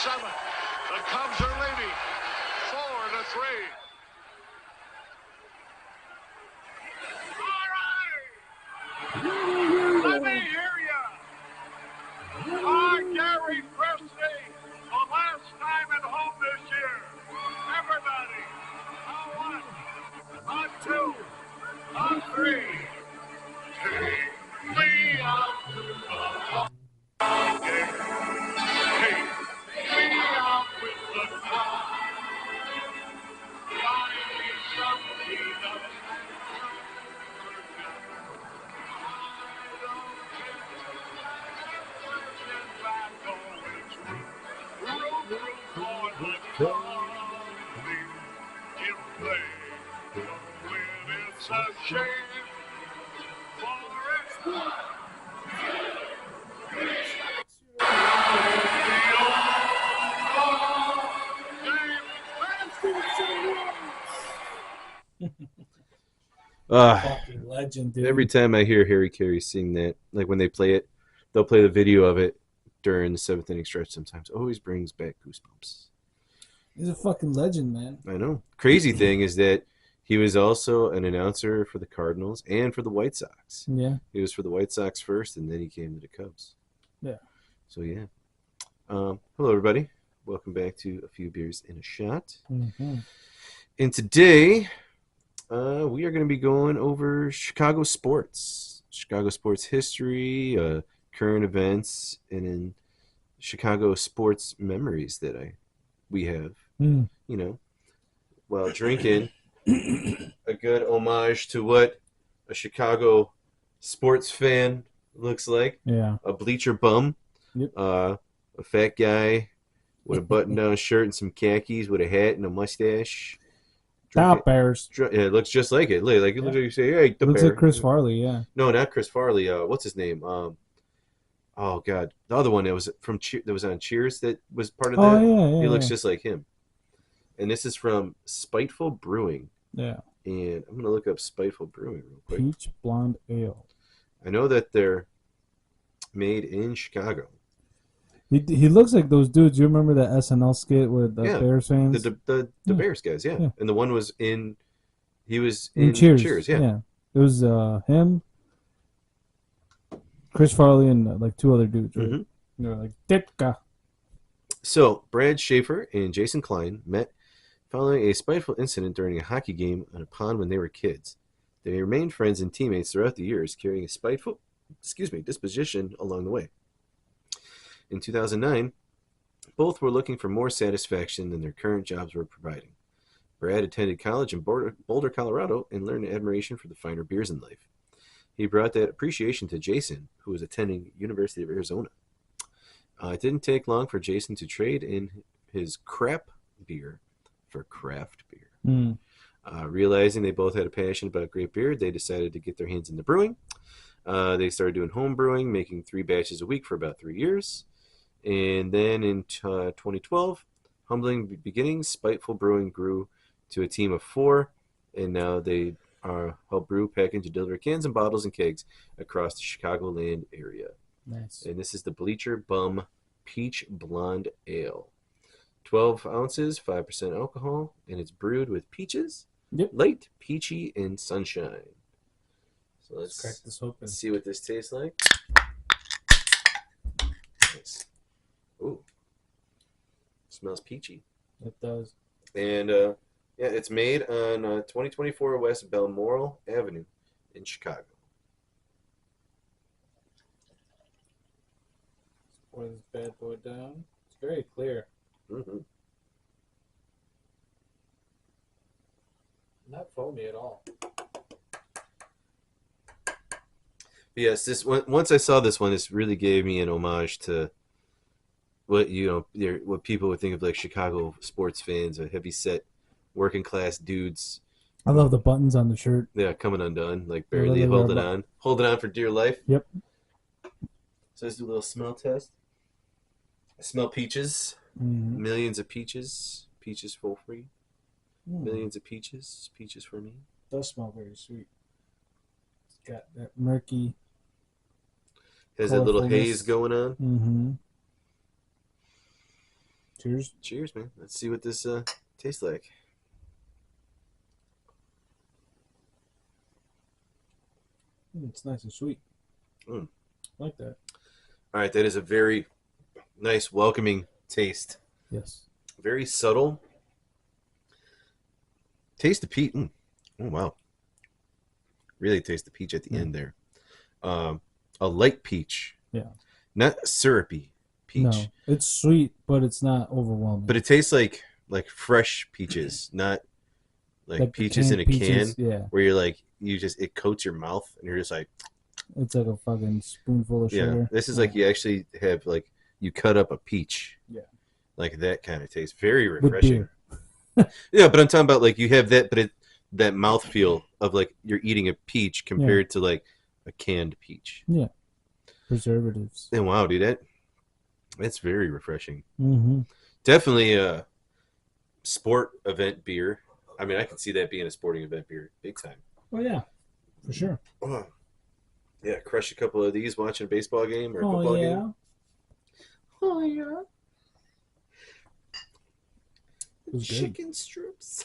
7. The Cubs are leading 4-3. Let me hear you. Gary Presley, the last time at home this year. Everybody, on 1, on 2, on 3. Take me out to the ball game. Take me out with the car. Buy me some peanuts. Fucking legend, dude. Every time I hear Harry Carey sing that, like when they play it, they'll play the video of it during the 7th inning stretch sometimes. Always brings back goosebumps. He's a fucking legend, man. I know. Crazy thing is that he was also an announcer for the Cardinals and for the White Sox. Yeah. He was for the White Sox first, and then he came to the Cubs. Yeah. So, yeah. Hello, everybody. Welcome back to A Few Beers in a Shot. Mm-hmm. And today, we are going to be going over Chicago sports history, current events, and then Chicago sports memories that we have. You know, while drinking a good homage to what a Chicago sports fan looks like. Yeah. A bleacher bum. Yep. A fat guy with a button-down shirt and some khakis with a hat and a mustache. Top Bears. Yeah, it looks just like it. Like it looks like you say, "Hey, the looks bear." like Chris Farley, yeah. No, not Chris Farley. What's his name? Oh God, the other one that was from that was on Cheers that was part of that. Yeah, he looks just like him. And this is from Spiteful Brewing. Yeah. And I'm gonna look up Spiteful Brewing real quick. Peach Blonde Ale. I know that they're made in Chicago. He looks like those dudes. You remember that SNL skit with the Bears fans? The Bears guys, yeah. And the one was in. He was in Cheers. Yeah. It was him, Chris Farley, and like 2 other dudes. Right? Mm-hmm. They were like Ditka. So Brad Schaefer and Jason Klein met following a spiteful incident during a hockey game on a pond when they were kids. They remained friends and teammates throughout the years, carrying a spiteful, disposition along the way. In 2009, both were looking for more satisfaction than their current jobs were providing. Brad attended college in Boulder, Colorado, and learned admiration for the finer beers in life. He brought that appreciation to Jason, who was attending University of Arizona. It didn't take long for Jason to trade in his crap beer for craft beer. Realizing they both had a passion about great beer, they decided to get their hands in the brewing. They started doing home brewing, making 3 batches a week for about 3 years. And then in 2012, humbling beginnings, Spiteful Brewing grew to a team of 4, and now they help brew, package, and deliver cans and bottles and kegs across the Chicagoland area. Nice. And this is the Bleacher Bum Peach Blonde Ale. 12 ounces, 5% alcohol, and it's brewed with peaches, light, peachy, and sunshine. So let's crack this open. See what this tastes like. Nice. Ooh. Smells peachy. It does. And it's made on 2024 West Balmoral Avenue in Chicago. Pour this bad boy down. It's very clear. Mm-hmm. Not foamy at all. Yes, this one. Once I saw this one, this really gave me an homage to what what people would think of like Chicago sports fans, a heavy set, working class dudes. I love the buttons on the shirt. Yeah, coming undone, like barely hold it on for dear life. Yep. So let's do a little smell test. I smell peaches. Mm-hmm. Millions of peaches. Peaches for free. Millions of peaches. Peaches for me. It does smell very sweet. It's got that murky. Has that little haze going on. Mm-hmm. Cheers. Cheers, man. Let's see what this tastes like. It's nice and sweet. Mm. I like that. All right, that is a very nice, welcoming taste. Yes. Very subtle. Taste the peach. Oh, wow. Really taste the peach at the end there. A light peach. Yeah. Not syrupy peach. No, it's sweet, but it's not overwhelming. But it tastes like fresh peaches, not like peaches in a peaches, can. Yeah. Where you're like, it coats your mouth and you're just like. It's like a fucking spoonful of sugar. Yeah. This is like you actually have like, you cut up a peach. Yeah. Like that kind of taste. Very refreshing. Yeah, but I'm talking about like you have that, but that mouthfeel of like you're eating a peach compared to like a canned peach. Yeah. Preservatives. And wow, dude, that's very refreshing. Mm-hmm. Definitely a sport event beer. I mean, I can see that being a sporting event beer, big time. Oh yeah, for sure. Oh, yeah, crush a couple of these watching a baseball game or a football game. Oh yeah. Chicken strips.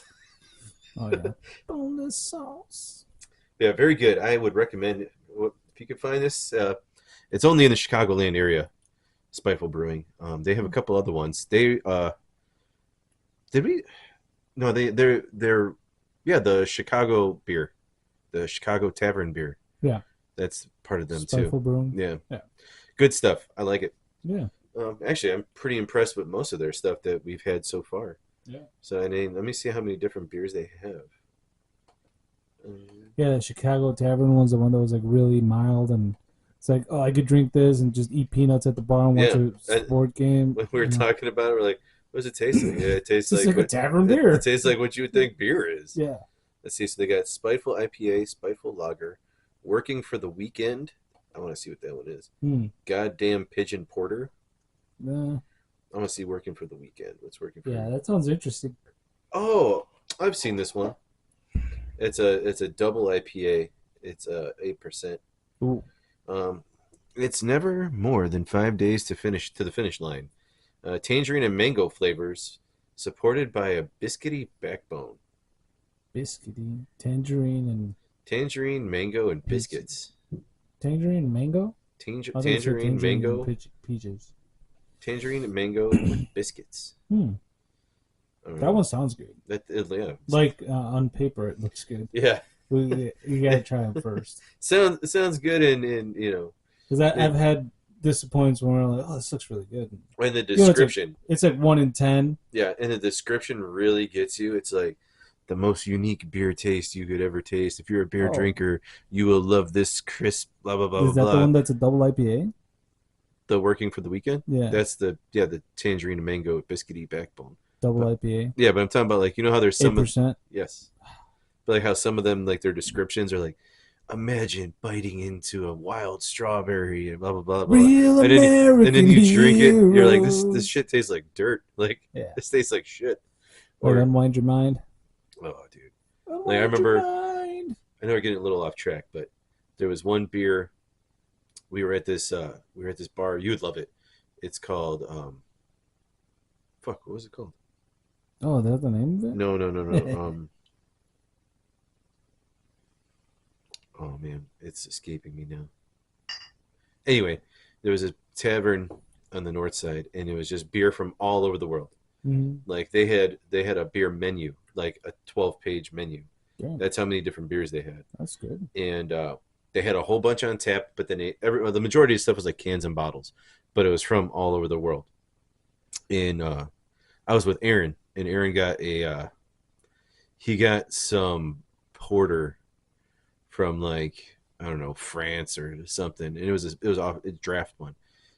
Oh yeah. Boneless sauce. Yeah, very good. I would recommend it. If you could find this. It's only in the Chicagoland area. Spiteful Brewing. They have a couple other ones. They did we? No, they're the Chicago beer, the Chicago Tavern beer. Yeah, that's part of them Spiteful too. Brewing. Yeah, good stuff. I like it. Yeah. Actually, I'm pretty impressed with most of their stuff that we've had so far. Yeah. So I mean, let me see how many different beers they have. Yeah, the Chicago Tavern one's the one that was like really mild and it's like, oh, I could drink this and just eat peanuts at the bar and watch a sport game. When we were talking about it, we're like, what does it taste like? Yeah, it tastes like a tavern beer. It tastes like what you would think beer is. Yeah. Let's see. So they got Spiteful IPA, Spiteful Lager, Working for the Weekend. I want to see what that one is. Goddamn Pigeon Porter. I want to see Working for the Weekend. What's Working for? Yeah, that sounds interesting. Oh, I've seen this one. It's a double IPA. It's 8%. Ooh. It's never more than 5 days to the finish line. Tangerine and mango flavors, supported by a biscuity backbone. Biscuity, tangerine, mango, and biscuits. Tangerine, mango. Tangerine, mango, peaches. Tangerine, mango with biscuits. That one sounds good. Yeah. Like on paper, it looks good. Yeah. You gotta try them first. Sounds good, and you know. Because I've had disappointments when we're like, oh, this looks really good. And the description. It's like 1 in 10. Yeah, and the description really gets you. It's like the most unique beer taste you could ever taste. If you're a beer drinker, you will love this crisp, blah, blah, blah, Is that the one that's a double IPA? The Working for the Weekend? Yeah. That's the tangerine and mango biscuity backbone. Double IPA? Yeah, but I'm talking about, like, you know how there's some 8%? Yes. But like how some of them, like their descriptions are like, imagine biting into a wild strawberry and blah, blah, blah, blah. Real American and then you drink it, hero. you're like, this shit tastes like dirt. Like, this tastes like shit. Or unwind your mind. Oh, dude. Like, I remember, I know we're getting a little off track, but there was one beer. We were at this bar. You would love it. It's called, what was it called? Oh, that's the name of it? No. Oh man, it's escaping me now. Anyway, there was a tavern on the north side, and it was just beer from all over the world. Mm-hmm. Like they had a beer menu, like a 12-page menu. Yeah. That's how many different beers they had. That's good. And they had a whole bunch on tap, but then the majority of stuff was like cans and bottles, but it was from all over the world. And I was with Aaron, and Aaron got he got some porter from like, I don't know, France or something, and it was a draft one.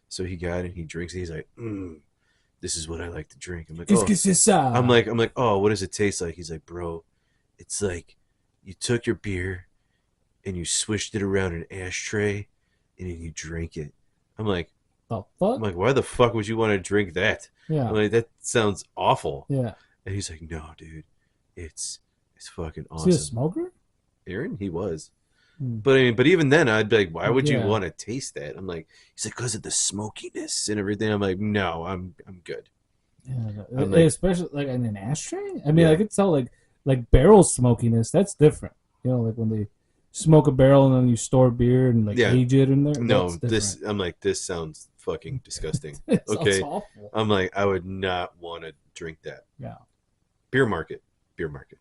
So he got it, he drinks it, he's like, this is what I like to drink. I'm like, I'm like, oh, what does it taste like? He's like, bro, it's like you took your beer and you swished it around an ashtray and then you drank it. I'm like, the fuck? I'm like, why the fuck would you want to drink that? Yeah. I'm like, that sounds awful. Yeah. And he's like, no, dude, it's fucking awesome. Is he a smoker? Aaron, he was. But I mean, but even then, I'd be like, why would you want to taste that? I'm like, he's like, because of the smokiness and everything. I'm like, no, I'm good. Yeah, I'm like, especially like in an ashtray. I mean, yeah. I could tell like barrel smokiness. That's different. You know, like when they smoke a barrel and then you store beer and like Yeah. age it in there. That's No, different. I'm like, this sounds fucking disgusting. It sounds Okay. awful. I'm like, I would not want to drink that. Yeah. Beer market.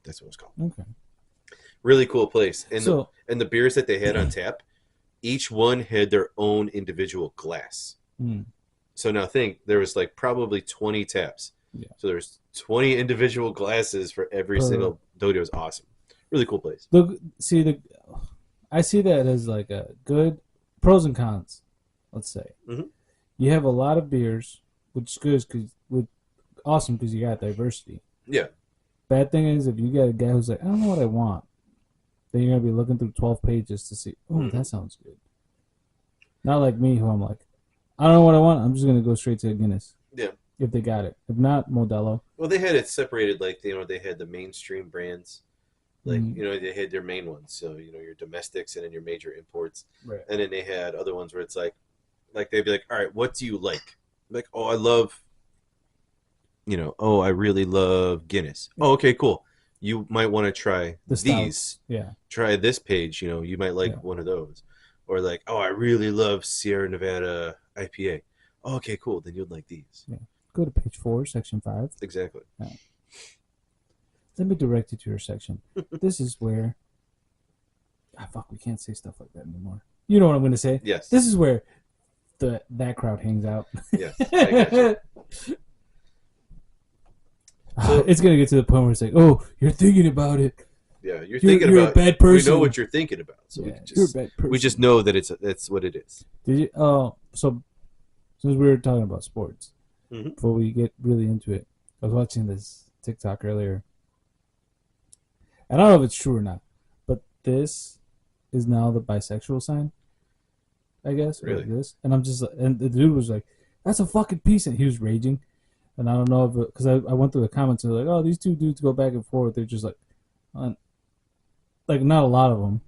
That's what it's called. Okay. Really cool place. And So the beers that they had on tap, each one had their own individual glass. So now think, there was like probably 20 taps. Yeah. So there's 20 individual glasses for every single dojo. It was awesome. Really cool place. Look, I see that as like a good pros and cons. Let's say you have a lot of beers, which is good because awesome because you got diversity. Yeah. Bad thing is if you got a guy who's like, I don't know what I want, then you're gonna be looking through 12 pages to see. Oh, that sounds good. Not like me, who I'm like, I don't know what I want. I'm just gonna go straight to Guinness. Yeah. If they got it, if not, Modelo. Well, they had it separated. Like they had the mainstream brands. Like they had their main ones. So your domestics and then your major imports. Right. And then they had other ones where it's like they'd be like, all right, what do you like? Like, oh, I love. I really love Guinness. Oh, okay, cool. You might want to try these. Yeah. Try this page. You might like one of those. Or like, oh, I really love Sierra Nevada IPA. Oh, okay, cool. Then you'd like these. Yeah. Go to page 4, section 5. Exactly. Yeah. Let me direct you to your section. This is where. Fuck, we can't say stuff like that anymore. You know what I'm going to say? Yes. This is where that crowd hangs out. Yes. I got you. So it's going to get to the point where it's like, oh, you're thinking about it. Yeah, you're thinking you're about. a bad person. We know what you're thinking about, so you're a bad person. we just know that that's what it is. Did you? Oh, so since we were talking about sports, before we get really into it, I was watching this TikTok earlier. I don't know if it's true or not, but this is now the bisexual sign, I guess. Really? This, and and the dude was like, "That's a fucking piece," and he was raging, and I don't know if because I went through the comments and they're like, "Oh, these two dudes go back and forth." They're just like not a lot of them,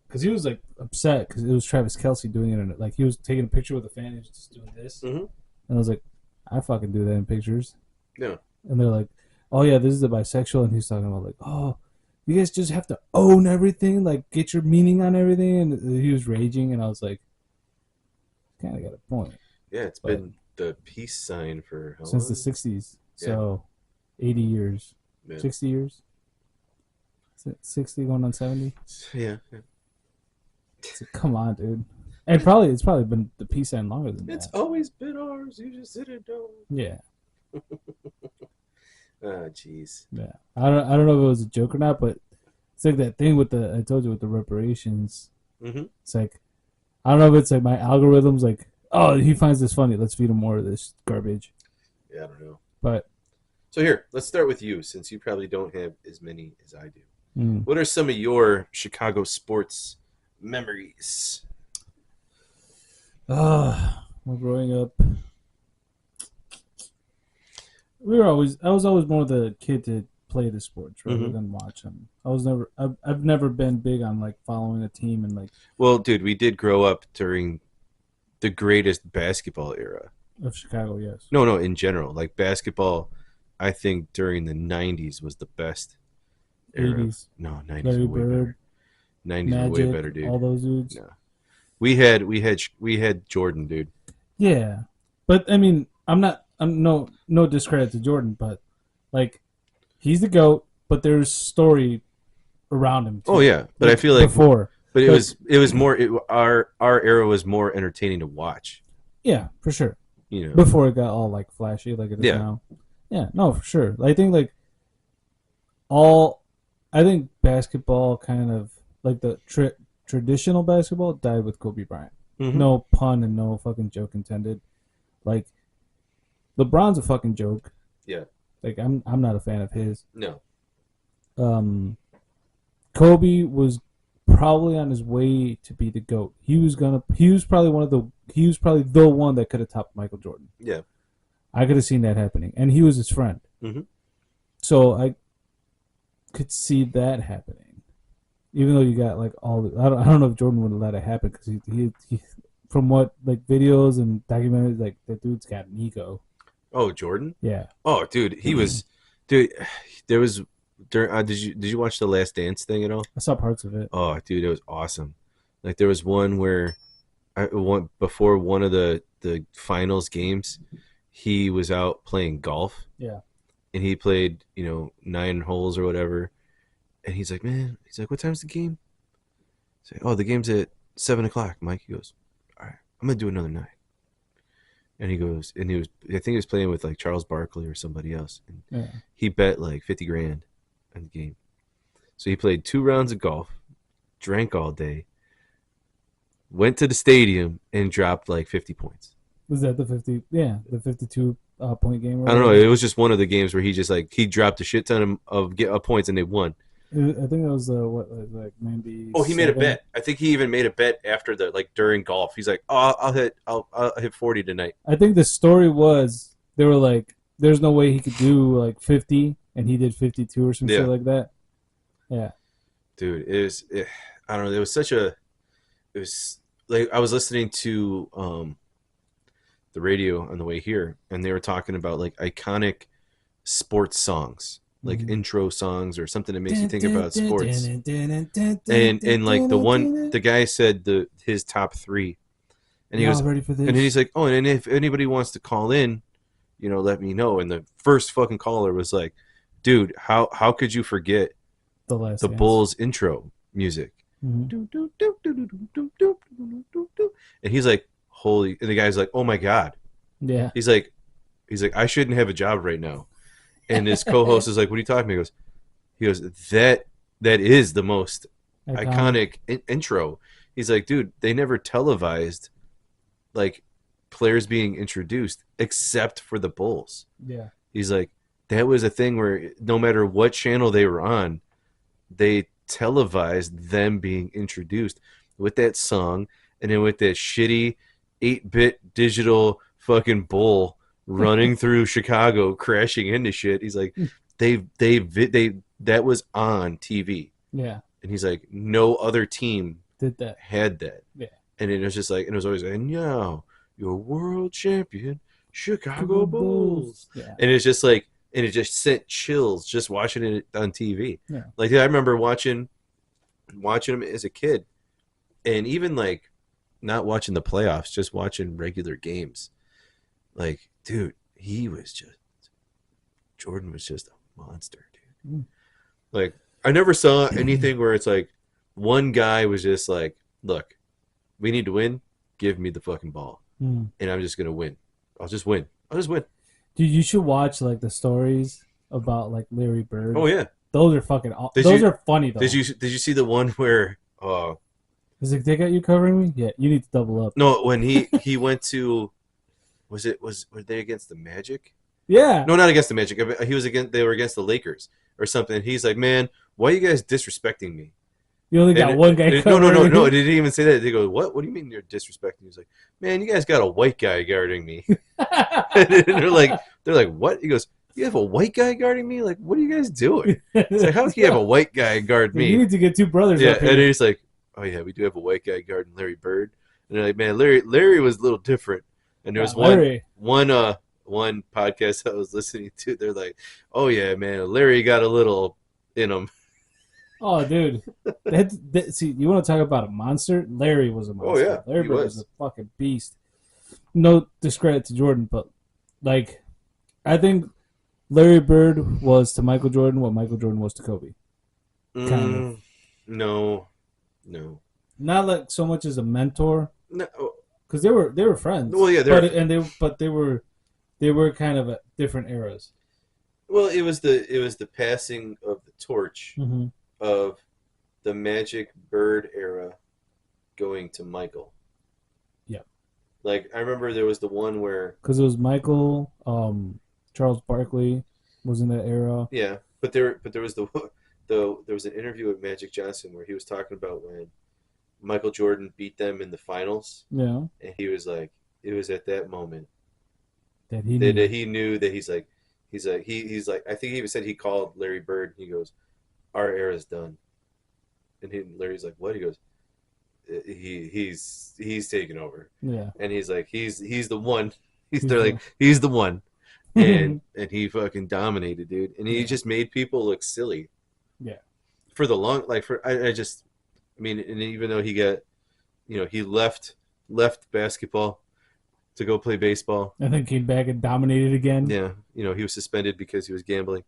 because he was like upset because it was Travis Kelce doing it, and like he was taking a picture with a fan, he was just doing this, and I was like, I fucking do that in pictures. Yeah. And they're like, oh yeah, this is the bisexual, and he's talking about like, oh, you guys just have to own everything, like get your meaning on everything, and he was raging, and I was like, kind of got a point. Yeah, it's been the peace sign for how since long? the 60s, so 80 years, 60 years. 60 going on 70. Yeah. So, come on, dude. And it's probably been the peace sign longer than that. It's always been ours. You just didn't know. Yeah. Jeez. Yeah. I don't know if it was a joke or not, but it's like that thing with I told you with the reparations. It's like, I don't know if it's like my algorithm's like, oh, he finds this funny. Let's feed him more of this garbage. Yeah, I don't know. But so here, let's start with you, since you probably don't have as many as I do. What are some of your Chicago sports memories? Well, growing up, I was always more the kid to play the sports rather than watch them. I've never been big on like following a team and like. Well, dude, we did grow up during the greatest basketball era Of Chicago, yes. No, in general, like basketball. I think during the '90s was the best. Era. 80s. No, 90s Larry were way Bird, better. 90s Magic, were way better, dude. all those dudes. No. We had Jordan, dude. Yeah, but I mean, I'm no discredit to Jordan, but like he's the GOAT, but there's story around him. Too. Oh yeah, but I feel like before, but it was more our era was more entertaining to watch. Yeah, for sure. Before it got all like flashy like it is now. Yeah, no, for sure. I think I think basketball kind of like the traditional basketball died with Kobe Bryant. No pun and no fucking joke intended. Like LeBron's a fucking joke. Yeah. Like I'm not a fan of his. No. Kobe was probably on his way to be the GOAT. He was probably the one that could have topped Michael Jordan. Yeah. I could have seen that happening. And he was his friend. So I could see that happening. Even though you got like all the, I don't know if Jordan would have let it happen because he from what like videos and documentaries, like that dude's got an ego. Oh, Jordan. Yeah, Oh, dude, he was, dude. There was, did you watch the Last Dance thing at all? I saw parts of it. Oh, dude, it was awesome. Like there was one where before one of the finals games, he was out playing golf Yeah, and he played 9 holes or whatever. And he's like, man, what time's the game? He's like, oh, the game's at 7 o'clock. Mike, he goes, all right, I'm gonna do another 9. And he goes, and I think he was playing with like Charles Barkley or somebody else. And yeah. he bet like 50 grand on the game. So he played 2 rounds of golf, drank all day, went to the stadium, and dropped like 50 points. Was that the 50? Yeah, the 52 point game. I don't know. It was just one of the games where he just like he dropped a shit ton of points and they won. I think that was like maybe. Oh, he made a bet. I think he even made a bet after during golf. He's like, oh, I'll hit 40 tonight. I think the story was they were like, there's no way he could do like 50, and he did 52 or some shit like that. Yeah, dude, I don't know. It was like I was listening to the radio on the way here, and they were talking about like iconic sports songs, like intro songs or something that makes you think about sports. And like the guy said his top 3, and he goes, ready for this? and he's like, oh, and if anybody wants to call in, let me know. And the first fucking caller was like, dude, how could you forget the Bulls intro music? Mm-hmm. And he's like, holy, and the guy's like, oh my god. Yeah. He's like, I shouldn't have a job right now. And his co-host is like, what are you talking about? He goes, that is the most iconic intro. He's like, dude, they never televised like players being introduced except for the Bulls. Yeah. He's like, that was a thing where no matter what channel they were on, they televised them being introduced with that song, and then with that shitty 8-bit digital fucking bull running through Chicago, crashing into shit. He's like, they that was on TV. Yeah. And he's like, no other team had that. Yeah. And it was just like, and it was always, and now you're world champion, Chicago Bulls. Yeah. And it's just like, and it just sent chills just watching it on TV. Yeah. Like I remember watching him as a kid, and even like not watching the playoffs, just watching regular games. Like, dude, Jordan was just a monster, dude. Mm. Like, I never saw anything where it's like one guy was just like, look, we need to win. Give me the fucking ball. And I'm just going to win. I'll just win. Dude, you should watch like the stories about like Larry Bird. Oh yeah. Those are fucking those are funny though. Did you see the one where is it they got you covering me? Yeah, you need to double up. No, when he went to were they against the Magic? Yeah. No, not against the Magic. They were against the Lakers or something. And he's like, man, why are you guys disrespecting me? You only got one guy covering No, it didn't even say that. They go, what? What do you mean you're disrespecting me? He's like, man, you guys got a white guy guarding me. And they're like, what? He goes, you have a white guy guarding me? Like, what are you guys doing? It's like, how can you have a white guy guard me? You need to get 2 brothers up here. And he's like, oh yeah, we do have a white guy guarding Larry Bird. And they're like, man, Larry was a little different. And there was one podcast I was listening to. They're like, oh yeah, man, Larry got a little in him. Oh, dude. See, you want to talk about a monster? Larry was a monster. Oh, yeah. Larry Bird was a fucking beast. No discredit to Jordan, but, like, I think Larry Bird was to Michael Jordan what Michael Jordan was to Kobe. Kind of. No. Not like so much as a mentor. No. Because they were friends. Well, yeah. They were kind of at different eras. Well, it was the passing of the torch of the Magic Bird era going to Michael. Yeah. Like I remember there was the one where because it was Michael, Charles Barkley was in that era. Yeah, but there was there was an interview with Magic Johnson where he was talking about when Michael Jordan beat them in the finals. Yeah. And he was like, it was at that moment that he knew that he's like I think he even said he called Larry Bird. He goes, our era's done. And Larry's like, what? He goes, he's taking over. Yeah. And he's like, he's the one. He's the one. and he fucking dominated, dude. And he Yeah. just made people look silly. Yeah. For the long, like for I mean, and even though he got, he left basketball to go play baseball. And then came back and dominated again. Yeah, he was suspended because he was gambling,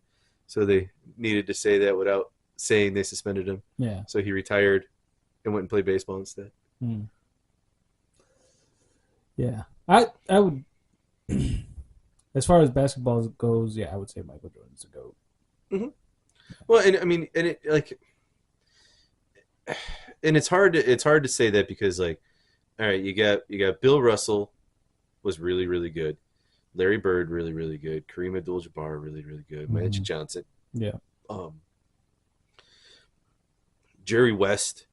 so they needed to say that without saying they suspended him. Yeah. So he retired and went and played baseball instead. Mm. Yeah. I would, as far as basketball goes, yeah, I would say Michael Jordan's a GOAT. Mm-hmm. Well, and I mean, and it like, and it's hard to say that because like, all right, you got Bill Russell was really really good, Larry Bird really really good, Kareem Abdul-Jabbar really really good, Magic Johnson, Yeah. Jerry West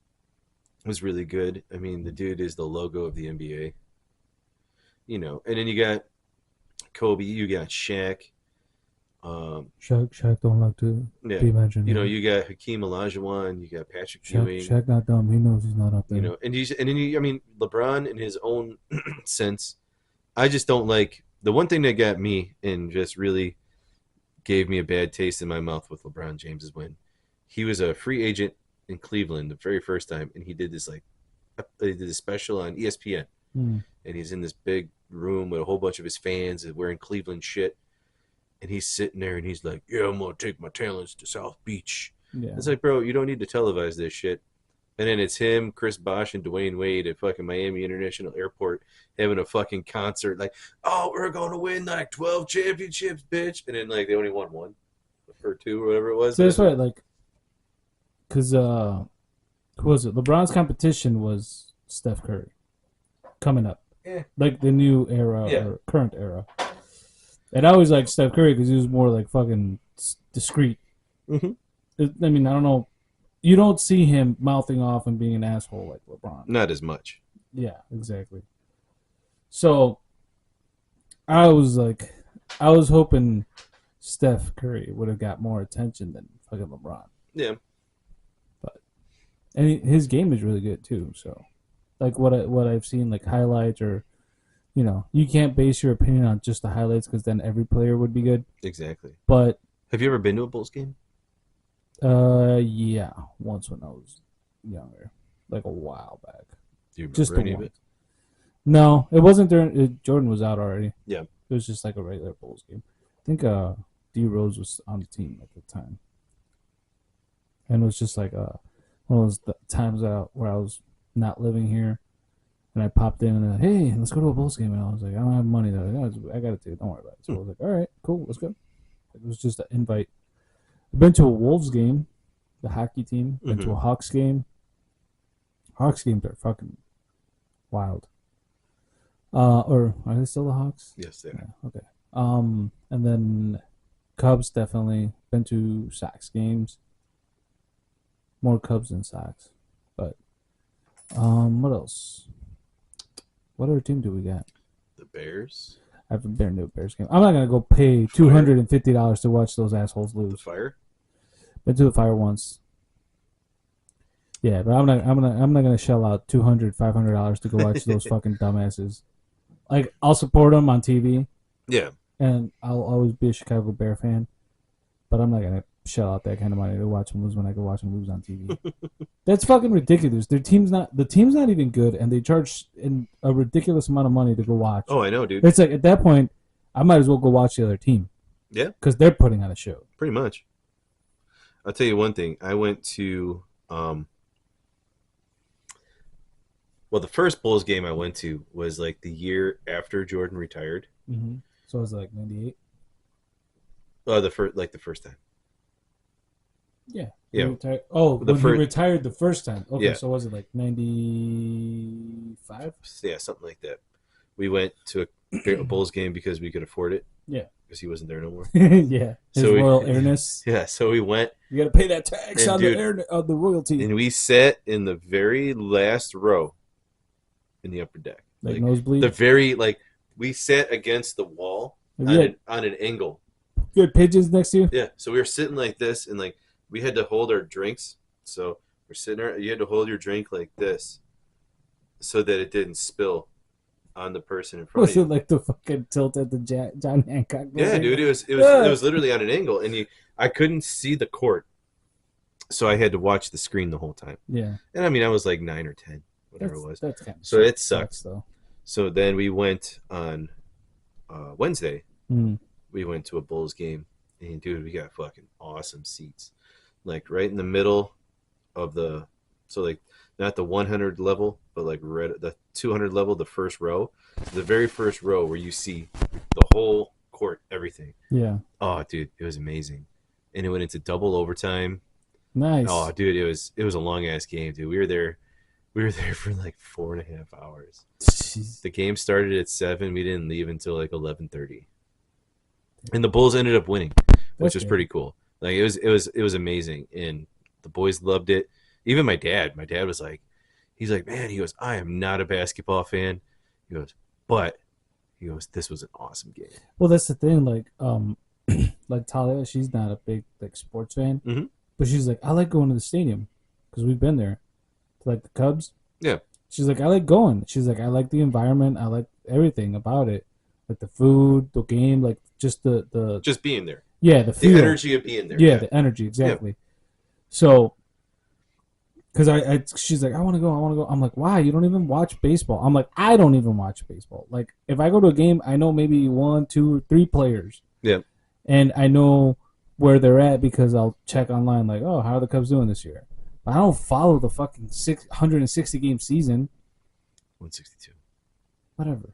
was really good. I mean, the dude is the logo of the NBA. And then you got Kobe, you got Shaq. Shaq don't like to be mentioned. You got Hakeem Olajuwon, you got Patrick Ewing. Shaq not dumb. He knows he's not up there. And I mean, LeBron in his own sense, I just don't like the one thing that got me and just really gave me a bad taste in my mouth with LeBron James is when he was a free agent in Cleveland the very first time, and he did this special on ESPN, and he's in this big room with a whole bunch of his fans and wearing Cleveland shit, and he's sitting there and he's like, "Yeah, I'm gonna take my talents to South Beach." Yeah. It's like, bro, you don't need to televise this shit. And then it's him, Chris Bosh, and Dwayne Wade at fucking Miami International Airport having a fucking concert. Like, oh, we're going to win like 12 championships, bitch. And then like they only won one or two or whatever it was. So that's right, like, because who was it? LeBron's competition was Steph Curry coming up. Yeah. Like the new era or current era. And I always liked Steph Curry because he was more like fucking discreet. Mm-hmm. I mean, I don't know. You don't see him mouthing off and being an asshole like LeBron. Not as much. Yeah, exactly. So I was hoping Steph Curry would have got more attention than fucking LeBron. Yeah. And his game is really good too. So, like what I've seen, like highlights or, you can't base your opinion on just the highlights because then every player would be good. Exactly. But have you ever been to a Bulls game? Yeah, once when I was younger, like a while back. Do you remember Just any the of one. it? No, it wasn't during. Jordan was out already. Yeah. It was just like a regular Bulls game. I think D Rose was on the team at the time, and it was just like one of those times where I was not living here, and I popped in and hey, let's go to a Bulls game, and I was like, I don't have money though. I got it, dude. Don't worry about it. So I was like, all right, cool, let's go. It was just an invite. I've been to a Wolves game, the hockey team. Been to a Hawks game. Hawks games are fucking wild. Or are they still the Hawks? Yes, they are. Yeah, okay. And then Cubs definitely. Been to Sox games. More Cubs than Sox. But what else? What other team do we got? The Bears. I haven't been to a Bears game. I'm not gonna go pay $250 to watch those assholes lose. The Fire. Been to the Fire once. Yeah, but I'm not gonna shell out $200-$500 to go watch those fucking dumbasses. Like, I'll support them on TV. Yeah. And I'll always be a Chicago Bear fan, but I'm not gonna shell out that kind of money to watch them lose when I can watch them lose on TV. That's fucking ridiculous. The team's not even good, and they charge a ridiculous amount of money to go watch. Oh, I know, dude. It's like at that point, I might as well go watch the other team. Yeah. Because they're putting on a show. Pretty much. I'll tell you one thing. I went to the first Bulls game I went to was like the year after Jordan retired. Mm-hmm. So it was like 98? The first time. Yeah. Yeah. He retired the first time. Okay, yeah. So was it like 95? Yeah, something like that. We went to a Bulls game because we could afford it. Yeah. Because he wasn't there no more. Yeah. His so royal airness. Yeah, so we went. You got to pay that tax and on the royalty. And we sat in the very last row in the upper deck. Like nosebleed? We sat against the wall on an angle. You had pigeons next to you? Yeah, so we were sitting like this, and like we had to hold our drinks. So we're sitting there. You had to hold your drink like this, so that it didn't spill on the person in front Was of you. it like the fucking tilt at the John Hancock? Yeah, movie? dude, it was literally on an angle, and I couldn't see the court, so I had to watch the screen the whole time. Yeah. And I mean, I was like 9 or 10, whatever it was. That's kind of So it sucks. though. So then we went on Wednesday. Mm. We went to a Bulls game, and dude, we got fucking awesome seats, like right in the middle of so like not the 100 level, but like right at the 200 level, the first row, the very first row where you see the whole court, everything. Yeah. Oh, dude, it was amazing, and it went into double overtime. Nice. Oh, dude, it was a long ass game, dude. We were there for like 4.5 hours. Jeez. The game started at 7. We didn't leave until like 11:30, and the Bulls ended up winning, which was pretty cool. Like it was amazing, and the boys loved it. Even my dad was like, he's like, man, he goes, I am not a basketball fan. He goes, but he goes, this was an awesome game. Well, that's the thing. Like, like Talia, she's not a big like sports fan, but she's like, I like going to the stadium because we've been there, to, like the Cubs. Yeah. She's like, I like going. She's like, I like the environment. I like everything about it, like the food, the game, like just the just being there. Yeah, the feel. Energy of being there. Yeah, the energy, exactly. Yeah. So, because she's like, I want to go. I'm like, why? You don't even watch baseball. I'm like, I don't even watch baseball. Like, if I go to a game, I know maybe 1, 2, 3 players. Yeah. And I know where they're at because I'll check online, like, oh, how are the Cubs doing this year? But I don't follow the fucking 160 game season. 162. Whatever.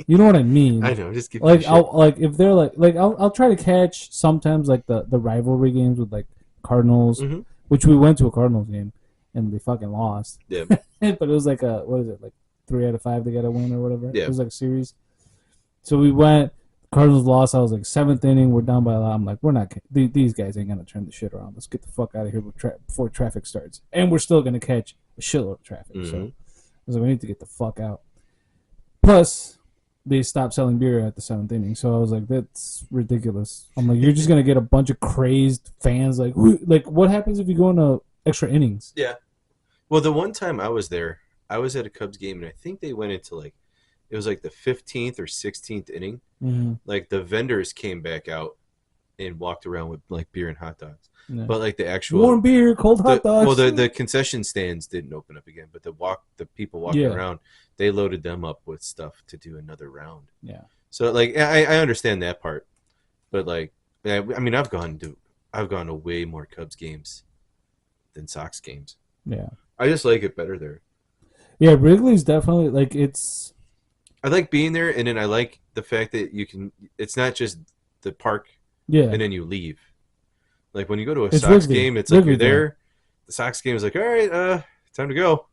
You know what I mean? I know. Just give like if they're like I'll try to catch sometimes like the rivalry games with like Cardinals, which we went to a Cardinals game and they fucking lost. Yeah. But it was like what is it, like 3 out of 5 they got to win or whatever. Yeah. It was like a series. So we went. Cardinals lost. I was like 7th inning. We're down by a lot. I'm like, we're not. These guys ain't gonna turn the shit around. Let's get the fuck out of here before traffic starts. And we're still gonna catch a shitload of traffic. So I was like, we need to get the fuck out. Plus, they stopped selling beer at the 7th inning. So I was like, that's ridiculous. I'm like, you're just gonna get a bunch of crazed fans. Like what happens if you go into extra innings? Yeah. Well, the one time I was there, I was at a Cubs game, and I think they went into like, it was like the 15th or 16th inning. Like the vendors came back out and walked around with like beer and hot dogs. Yeah. But like the actual warm beer, cold hot dogs. Well, the concession stands didn't open up again, but the people walking around, they loaded them up with stuff to do another round. Yeah. So like I understand that part, but like I mean I've gone to way more Cubs games than Sox games. Yeah. I just like it better there. Yeah, Wrigley's definitely like it's. I like being there, and then I like the fact that you can. It's not just the park, and then you leave. Like when you go to a Sox game, it's like you're there. The Sox game is like, all right, time to go.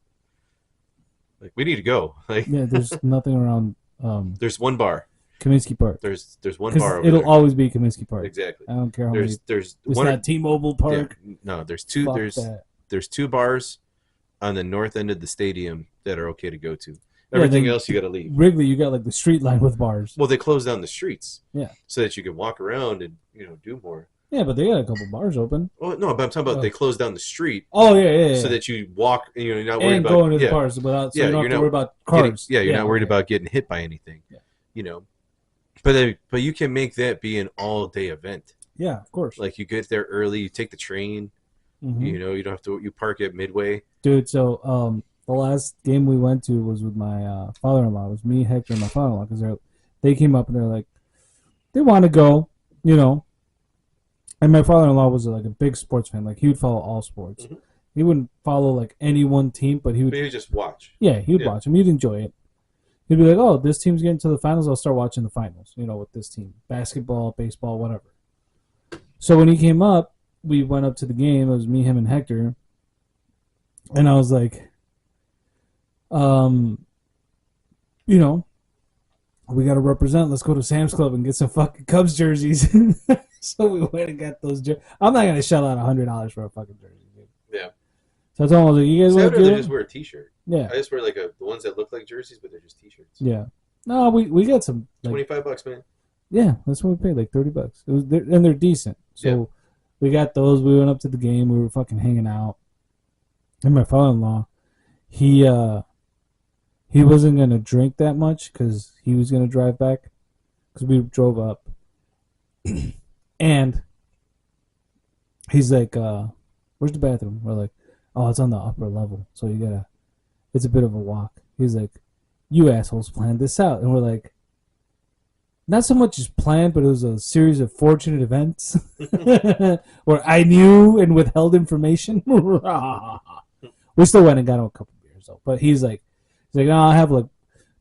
Like we need to go. Like there's nothing around. There's one bar. Kaminsky Park. There's one bar. Over it'll there. Always be Kaminsky Park. Exactly. I don't care how there's it's one not T-Mobile Park. Yeah, no, there's two. There's 2 bars on the north end of the stadium that are okay to go to. Everything else you got to leave. Wrigley, you got like the street line with bars. Well, they closed down the streets. Yeah. So that you can walk around and do more. Yeah, but they got a couple bars open. Oh no, but I'm talking about they closed down the street. Oh yeah. So that you walk and you're not worried and about going to the bars without. So you don't have to worry about cars. You're not worried about getting hit by anything. Yeah. But you can make that be an all day event. Yeah, of course. Like you get there early, you take the train. You don't have to. You park at Midway. Dude, so the last game we went to was with my father-in-law. It was me, Hector, and my father-in-law because they came up and they're like, they want to go, And my father-in-law was like a big sports fan. Like he would follow all sports. He wouldn't follow like any one team, but he would just watch. Yeah, he would watch them. He'd enjoy it. He'd be like, "Oh, this team's getting to the finals. I'll start watching the finals." With this team, basketball, baseball, whatever. So when he came up, we went up to the game. It was me, him, and Hector, and I was like, we got to represent. Let's go to Sam's Club and get some fucking Cubs jerseys. So we went and got those jerseys. I'm not gonna shell out $100 for a fucking jersey, dude. Yeah. So I told him, I was like, "You guys want to just wear a T-shirt." Yeah. I just wear like the ones that look like jerseys, but they're just T-shirts. Yeah. No, we got some. Like, $25, man. Yeah, that's what we paid, like $30. And they're decent. So we got those. We went up to the game. We were fucking hanging out. And my father-in-law, he he wasn't gonna drink that much because he was gonna drive back because we drove up, and he's like, "Where's the bathroom?" We're like, "Oh, it's on the upper level, so you gotta. It's a bit of a walk." He's like, "You assholes planned this out," and we're like, "Not so much as planned, but it was a series of fortunate events where I knew and withheld information." We still went and got him a couple beers though, but he's like, "Oh, I'll have like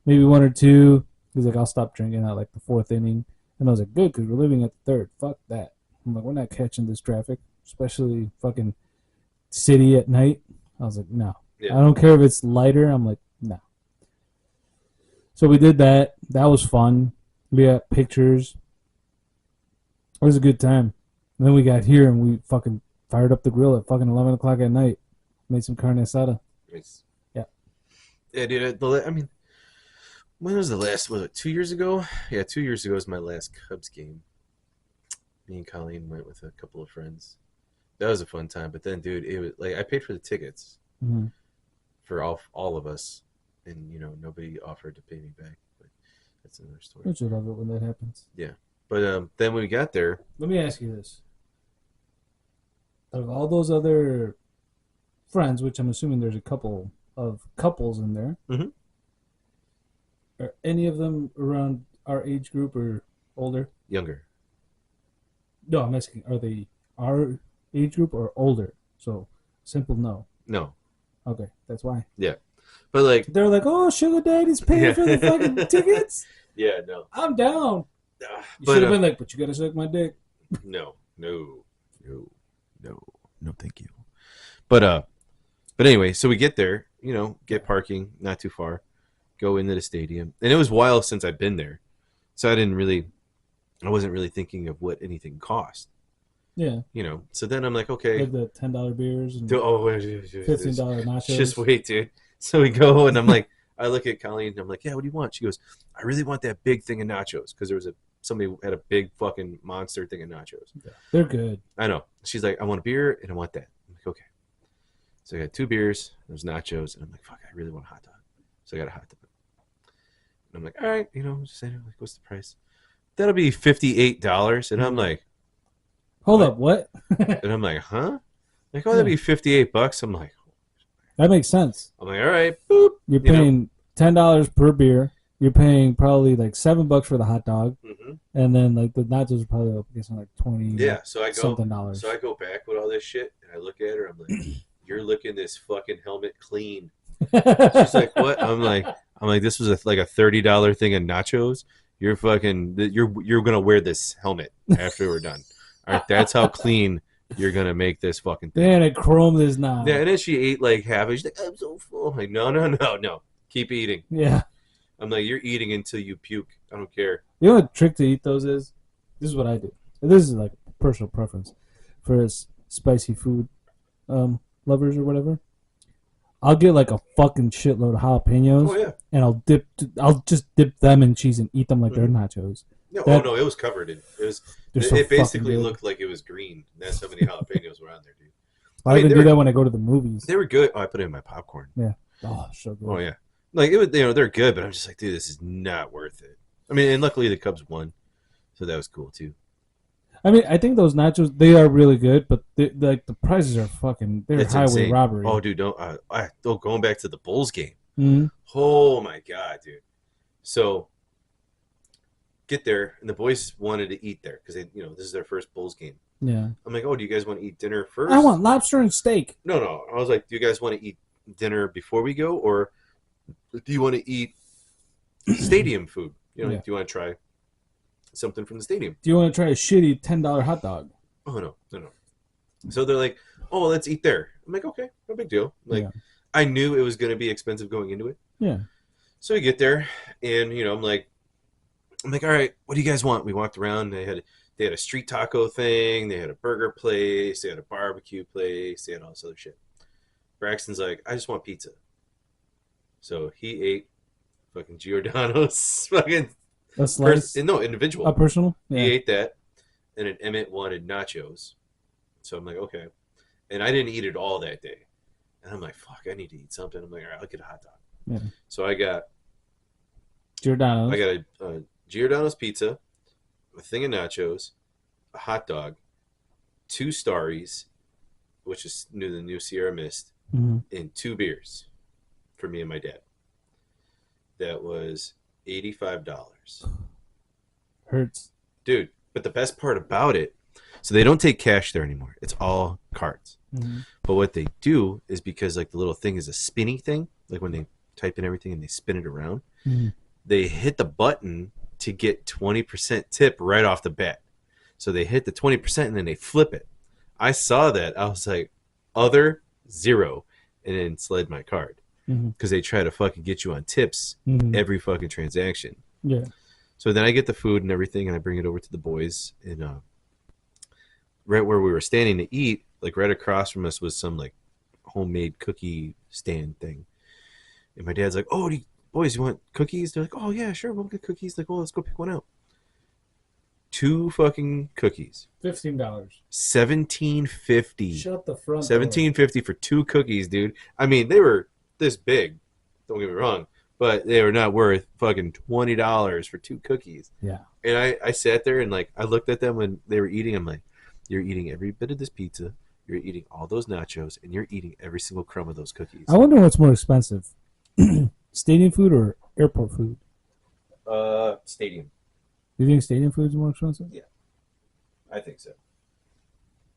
maybe one or two." He's like, "I'll stop drinking at like the fourth inning," and I was like, "Good, because we're living at the third. Fuck that." I'm like, "We're not catching this traffic, especially fucking city at night." I was like, "No, Yeah. I don't care if it's lighter." I'm like, "No." So we did that. That was fun. We got pictures. It was a good time. And then we got here and we fucking fired up the grill at fucking 11 o'clock at night. Made some carne asada. Nice. Yeah. Yeah, dude. I mean, when was the last? Was it 2 years ago? Yeah, 2 years ago was my last Cubs game. Me and Colleen went with a couple of friends. That was a fun time. But then, dude, it was like I paid for the tickets Mm-hmm. for all of us, and nobody offered to pay me back. But that's another story. Don't you love it when that happens? Yeah. But then when we got there, Let me ask you this. Out of all those other friends, which I'm assuming there's a couple of couples in there, Mhm. are any of them around our age group or older? younger. No, I'm asking, are they our age group or older? So, simple no. No. Okay, that's why. But like, They're like, "Oh, sugar daddy's paying Yeah. for the fucking tickets." yeah, no. I'm down. You But should have been like, "But you gotta suck my dick." no, thank you. But anyway, so we get there, get parking, not too far, go into the stadium, and it was a while since I'd been there, so I wasn't really thinking of what anything cost, Yeah, So then I'm like, okay, like the $10 beers and $15 nachos. just wait, dude. So we go, and I'm like, I look at Colleen, and I'm like, yeah, what do you want? She goes, I really want that big thing of nachos because there was somebody had a big fucking monster thing of nachos. Yeah, they're good. I know. She's like, I want a beer and I want that. I'm like, okay. So I got 2 beers, there's nachos, and I'm like, fuck, I really want a hot dog. So I got a hot dog. And I'm like, all right, just saying, like, what's the price? That'll be $58. And I'm like, Hold what? up, what? And I'm like, huh? Like, oh, that'd be $58. I'm like, That makes sense. all right, boop. You're paying $10 per beer. You're paying probably like $7 for the hot dog, Mm-hmm. and then like the nachos are probably up against like 20. Yeah, so I go, something dollars. So I go back with all this shit, and I look at her. I'm like, "You're looking this fucking helmet clean." She's like, "What?" I'm like, "This was like a $30 thing of nachos. You're gonna wear this helmet after we're done. All right, that's how clean you're gonna make this fucking thing." Man, it chromed is now. Yeah, and then she ate like half. She's like, "I'm so full." I'm like, no, keep eating. Yeah. I'm like, "You're eating until you puke. I don't care." You know what trick to eat those is? This is what I do. This is like personal preference for spicy food lovers or whatever. I'll get like a fucking shitload of jalapenos, Oh yeah. and I'll just dip them in cheese and eat them like they're nachos. No, That- it was covered in. They're so It basically fucking good. looked like it was green. That's how many jalapenos were on there, dude. I I mean, even they do were- that when I go to the movies. They were good. Oh, I put it in my popcorn. Oh, so good. Oh yeah, like it was. They're good, but I'm just like, dude, this is not worth it. I mean, and luckily the Cubs won, so that was cool too. I mean, I think those nachos, they are really good, but like the prices are fucking, they're It's highway insane. robbery. Oh, dude, going back to the Bulls game. Mhm. Oh my god, dude. So get there, and the boys wanted to eat there because this is their first Bulls game. Yeah. I'm like, oh, do you guys want to eat dinner first? I want lobster and steak. No. I was like, do you guys want to eat dinner before we go, or do you want to eat stadium food? Yeah. Do you want to try something from the stadium? Do you want to try a shitty $10 hot dog? Oh no. So they're like, oh, let's eat there. I'm like, okay, no big deal. Like, Yeah. I knew it was going to be expensive going into it. Yeah. So we get there, and I'm like, all right, what do you guys want? We walked around. They had a street taco thing. They had a burger place. They had a barbecue place. They had all this other shit. Braxton's like, I just want pizza. So he ate fucking Giordano's fucking A slice? individual. A personal? He Yeah. ate that, and then Emmett wanted nachos. So I'm like, okay. And I didn't eat it all that day. And I'm like, fuck, I need to eat something. I'm like, all right, I'll get a hot dog. Yeah. So I got Giordano's. a Giordano's pizza, a thing of nachos, a hot dog, 2 Starries, which is the new Sierra Mist, Mhm. and 2 beers for me and my dad. That was $85. Hurts. Dude, but the best part about it, so they don't take cash there anymore. It's all cards. Mhm. But what they do is because like the little thing is a spinning thing, like when they type in everything and they spin it around, Mhm. they hit the button to get 20% tip right off the bat. So they hit the 20% and then they flip it. I saw that. I was like, other 0, and then slid my card. Mhm. Because they try to fucking get you on tips Mhm. every fucking transaction. Yeah. So then I get the food and everything, and I bring it over to the boys. And right where we were standing to eat, like right across from us was some like homemade cookie stand thing. And my dad's like, "Oh, boys, you want cookies?" They're like, "Oh yeah, sure, we'll get cookies." Like, "Oh, let's go pick one out." 2 fucking cookies, $15. $17.50. Shut the front door. $17.50 for 2 cookies, dude. I mean, they were this big. Don't get me wrong, but they were not worth fucking $20 for 2 cookies. Yeah. And I sat there and like I looked at them when they were eating. I'm like, "You're eating every bit of this pizza. You're eating all those nachos, and you're eating every single crumb of those cookies." I wonder what's more expensive, stadium food or airport food. Stadium. You think stadium food is more expensive? I think so.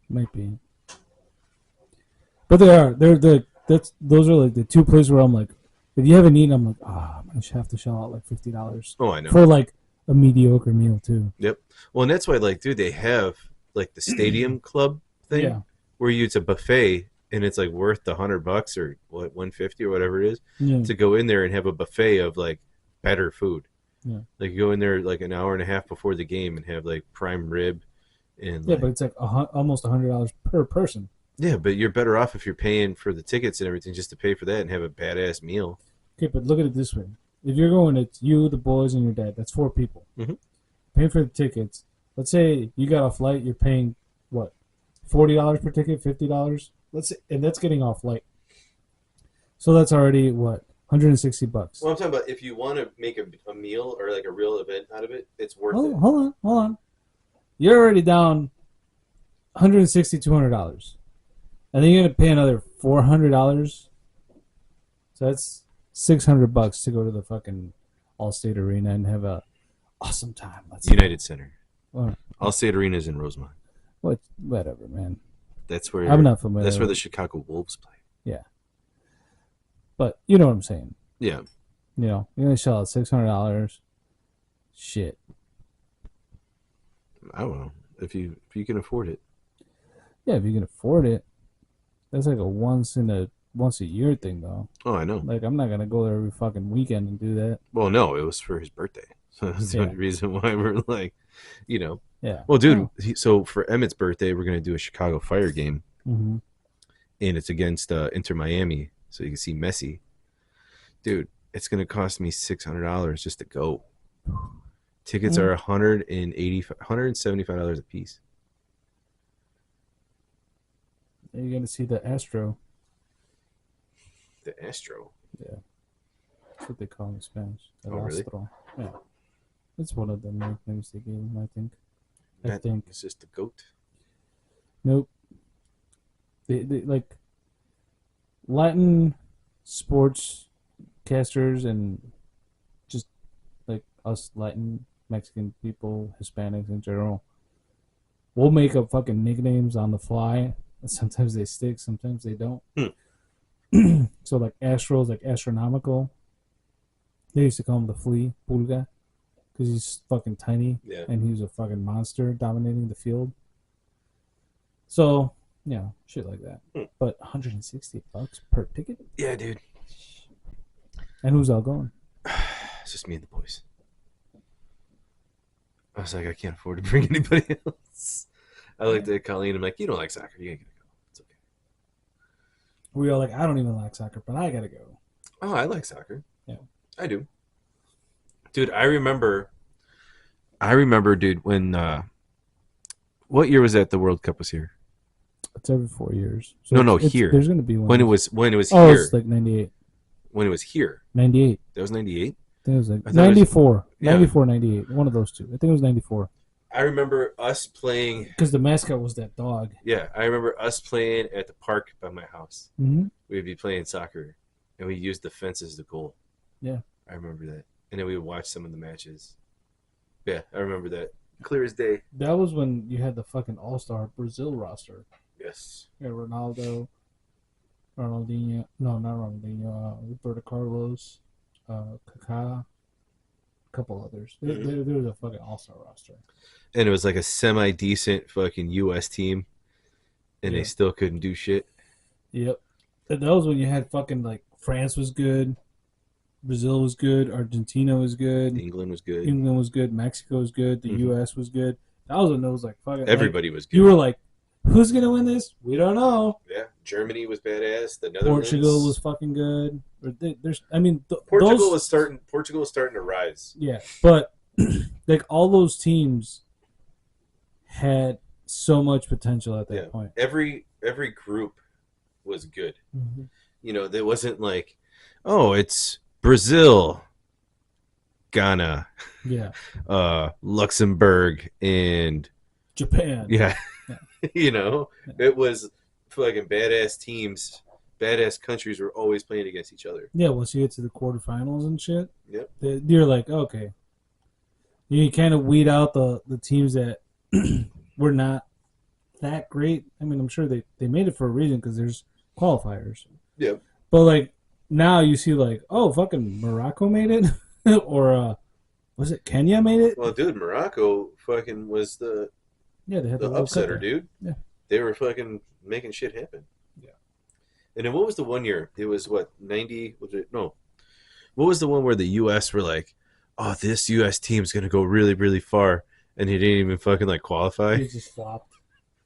Might be. But they are. Those are like the 2 places where I'm like, if you haven't eaten, I'm like, I'm gonna have to shell out like $50 Oh, I know. for like a mediocre meal too. Yep. Well, and that's why, like, dude, they have like the stadium club thing Yeah. where it's a buffet and it's like worth the $100 or what, 150 or whatever it is Yeah. to go in there and have a buffet of like better food. Yeah. Like you go in there like an hour and a half before the game and have like prime rib and Yeah, like, but it's like almost $100 per person. yeah, but you're better off if you're paying for the tickets and everything just to pay for that and have a badass meal. Okay, but look at it this way: if you're going, it's you, the boys, and your dad. That's 4 people. Mhm. Paying for the tickets. Let's say you got a flight. You're paying what, $40 per ticket, $50. Let's say, and that's getting off flight. So that's already what, $160. Well, I'm talking about if you want to make a meal or like a real event out of it, it's worth it. Hold on. You're already down $160, $200, and then you're gonna pay another $400. So that's $600 to go to the fucking Allstate Arena and have a awesome time. United Center. Well, Allstate Arena's in Rosemont. whatever, man. That's where I'm not familiar. That's where the with- Chicago Wolves play. But you know what I'm saying. Yeah. You know, you're gonna shell out $600. Shit. I don't know if you can afford it. Yeah, if you can afford it. That's like a once a year thing, though. Oh, I know. Like, I'm not gonna go there every fucking weekend and do that. Well, no, it was for his birthday. So that's the Yeah. only reason why we're like, you know. Yeah. Well, dude, so for Emmett's birthday, we're gonna do a Chicago Fire game, Mm-hmm. and it's against Inter Miami, so you can see Messi. Dude, it's gonna cost me $600 just to go. Tickets are $175 a piece. You're gonna see the Astro. The Astro. That's what they call it in Spanish. El Oh, really? Astro. Yeah. It's one of the nicknames they gave him, I think. I think. It's just the goat. Nope. They like Latin sports casters and just like us Latin Mexican people, Hispanics in general. We'll make up fucking nicknames on the fly. Sometimes they stick, sometimes they don't. So like Astros, like astronomical. They used to call him the flea, Pulga, because he's fucking tiny. Yeah. And he was a fucking monster dominating the field. So, yeah, shit like that. But $160 per ticket? Yeah, dude. And who's all going? It's just me and the boys. I was like, I can't afford to bring anybody else. I looked at Colleen. I'm like, you don't like soccer. You ain't gonna go. It's okay. We are like, I don't even like soccer, but I gotta go. Oh, I like soccer. Yeah. I do. Dude, I remember, dude, when what year was that the World Cup was here? It's every 4 years. So No, it's- here. There's gonna be one. When it was Oh, here. it's like 98. when it was here. 98. That was 98? I think it was like I thought it was- 94. yeah. 94, 98. One of those two. I think it was 94. I remember us playing. Because the mascot was that dog. Yeah, I remember us playing at the park by my house. Mm-hmm. We'd be playing soccer, and we used the fence as the goal. Yeah. I remember that. And then we would watch some of the matches. Yeah, I remember that. Clear as day. That was when you had the fucking all-star Brazil roster. Yes. Yeah, Ronaldinho. No, not Ronaldinho. Roberto Carlos. Kaká. A couple others. There was a fucking all-star roster. And it was like a semi-decent fucking U.S. team, and Yeah. they still couldn't do shit. Yep. And that was when you had fucking, like, France was good. Brazil was good. Argentina was good. England was good. England was good. Mexico was good. The Mhm. U.S. was good. That was when it was like fucking. Everybody was Like, good. you were like, who's gonna win this? We don't know. Yeah, Germany was badass. The Netherlands. Portugal was fucking good. There's, I mean, Portugal those, was starting. Portugal was starting to rise. Yeah, but like all those teams had so much potential at that Yeah. point. Every group was good. Mm-hmm. You know, there wasn't like, oh, it's Brazil, Ghana, Yeah, Luxembourg, and Japan. yeah, Yeah. you know, Yeah. it was fucking badass teams, badass countries were always playing against each other. Yeah, once you get to the quarterfinals and shit, Yep. you're like, okay. You kind of weed out the teams that were not that great. I mean, I'm sure they made it for a reason because there's qualifiers. Yep. But, like, now you see, like, oh, fucking Morocco made it? Or, was it Kenya made it? Well, dude, Morocco fucking was the Yeah, they had the World Cup upsetter, there. dude. Yeah. They were fucking making shit happen. Yeah. And then what was the one year? It was what, 90? Was it? No. What was the one where the U.S. were like, oh, this U.S. team's going to go really, really far, and he didn't even fucking, like, qualify? They just flopped.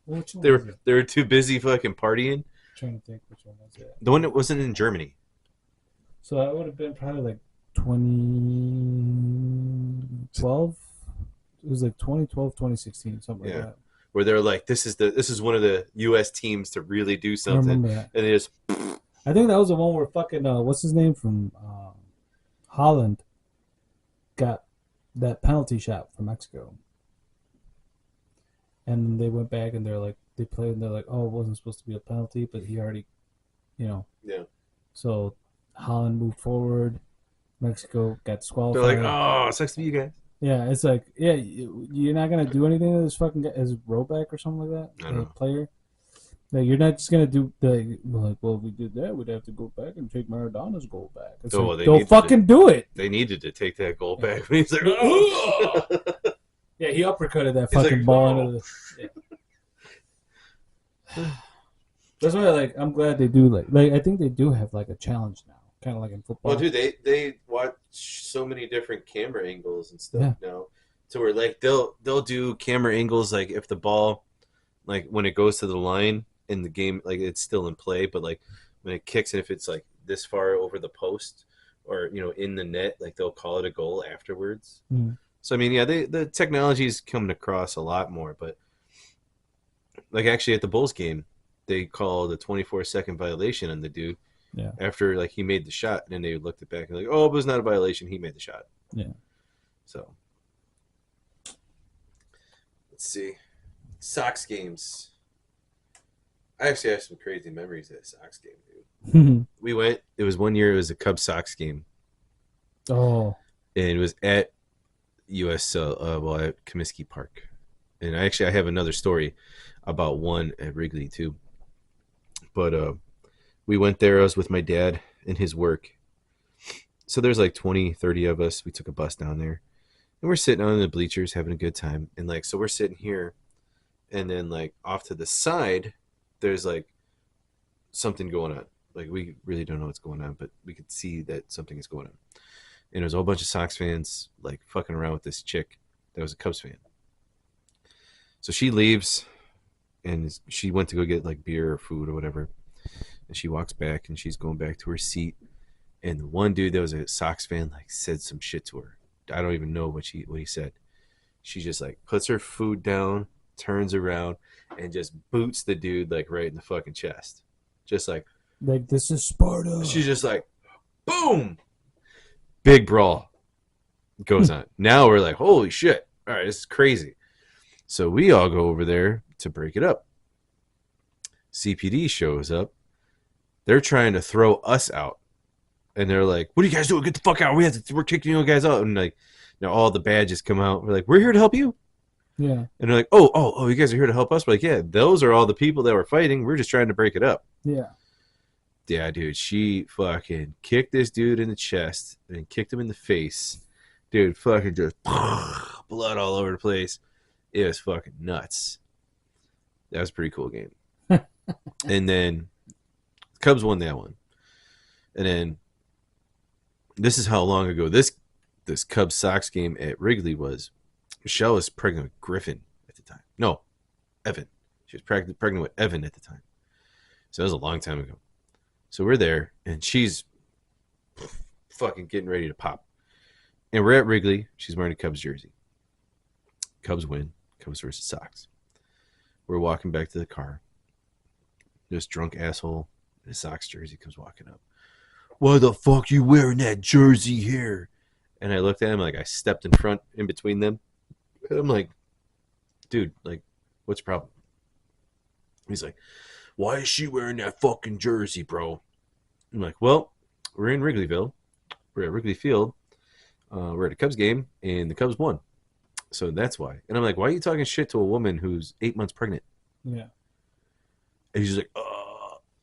Which one They was were it? they were too busy fucking partying. I'm trying to think which one was it. The one that wasn't in Germany. So that would have been probably like 2012. It was like 2012, 2016, something Yeah. like that. Where they're like, this is one of the U.S. teams to really do I something, remember that. and they just I think that was the one where fucking what's his name from Holland got that penalty shot from Mexico, and they went back and they're like they played and they're like, oh, it wasn't supposed to be a penalty, but he already, yeah. So Holland moved forward, Mexico got disqualified. They're like, oh, it sucks to be you guys. Yeah, it's like, yeah, you're not gonna do anything to this fucking guy as rollback or something like that. I don't know. Player. Like, you're not just gonna do the like. Well, if we did that, we'd have to go back and take Maradona's goal back. It's Oh, like, well, they don't needed fucking do it. They needed to take that goal Yeah. back. He's like, oh. Yeah, he uppercutted that He's fucking like, ball "Oh." into the. Yeah. That's why, like, I'm glad they do like I think they do have like a challenge now, kind of like in football. Well, dude, they watch so many different camera angles and stuff Yeah. now, to where like they'll do camera angles like if the ball, like when it goes to the line in the game, like it's still in play, but like when it kicks and if it's like this far over the post or in the net, like they'll call it a goal afterwards. Mm. So I mean, yeah, the technology's coming across a lot more, but like actually at the Bulls game, they called a 24-second violation on the dude. Yeah. After like he made the shot, and then they looked it back and like, oh, it was not a violation. He made the shot. Yeah. So let's see, Sox games. I actually have some crazy memories of that Sox game, dude. We went. It was one year. It was a Cubs Sox game, Oh, and it was at at Comiskey Park. And I have another story about one at Wrigley too. But we went there. I was with my dad and his work. So there's like 20, 30 of us. We took a bus down there. And we're sitting on the bleachers having a good time. And like, so we're sitting here. And then like off to the side, there's like something going on. Like we really don't know what's going on, but we could see that something is going on. And there's a whole bunch of Sox fans like fucking around with this chick that was a Cubs fan. So she leaves and she went to go get like beer or food or whatever. And she walks back and she's going back to her seat. And the one dude that was a Sox fan like said some shit to her. I don't even know what he said. She just like puts her food down, turns around, and just boots the dude like right in the fucking chest. Just like this is Sparta. she's just like, Boom! Big brawl goes on. Now we're like, holy shit. All right, this is crazy. So we all go over there to break it up. CPD shows up. They're trying to throw us out. And they're like, what are you guys doing? Get the fuck out. We're kicking you guys out. And like, now all the badges come out. We're like, we're here to help you. Yeah. And they're like, oh, you guys are here to help us? We're like, yeah, those are all the people that were fighting. We're just trying to break it up. Yeah. Yeah, dude, she fucking kicked this dude in the chest and kicked him in the face. Dude, fucking just blood all over the place. It was fucking nuts. That was a pretty cool game. And then Cubs won that one. And then this is how long ago this Cubs Sox game at Wrigley was. Michelle was pregnant with Griffin at the time. No, Evan. She was pregnant with Evan at the time. So that was a long time ago. So we're there, and she's fucking getting ready to pop. And we're at Wrigley. She's wearing a Cubs jersey. Cubs win. Cubs versus Sox. We're walking back to the car. This drunk asshole in a Sox jersey comes walking up. Why the fuck you wearing that jersey here? And I looked at him like I stepped in between them. And I'm like, dude, like, what's the problem? He's like, why is she wearing that fucking jersey, bro? I'm like, well, we're in Wrigleyville. We're at Wrigley Field. We're at a Cubs game, and the Cubs won. So that's why. And I'm like, why are you talking shit to a woman who's 8 months pregnant? Yeah. And he's like,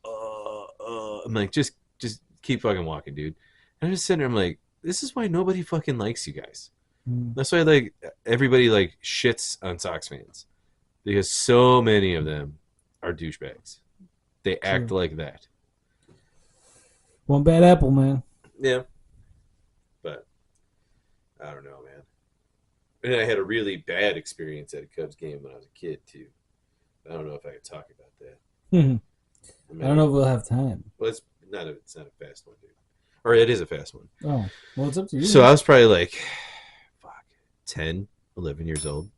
I'm like, just keep fucking walking, dude. And I'm just sitting there, I'm like, this is why nobody fucking likes you guys. That's why, like, everybody, like, shits on Sox fans. Because so many of them are douchebags. They act like that. One bad apple, man. Yeah. But I don't know, man. And I had a really bad experience at a Cubs game when I was a kid, too. I don't know if I could talk about that. I don't know if we'll have time. Well, it's not a fast one, dude. Or it is a fast one. Oh, well, it's up to you. So I was probably like, 10, 11 years old.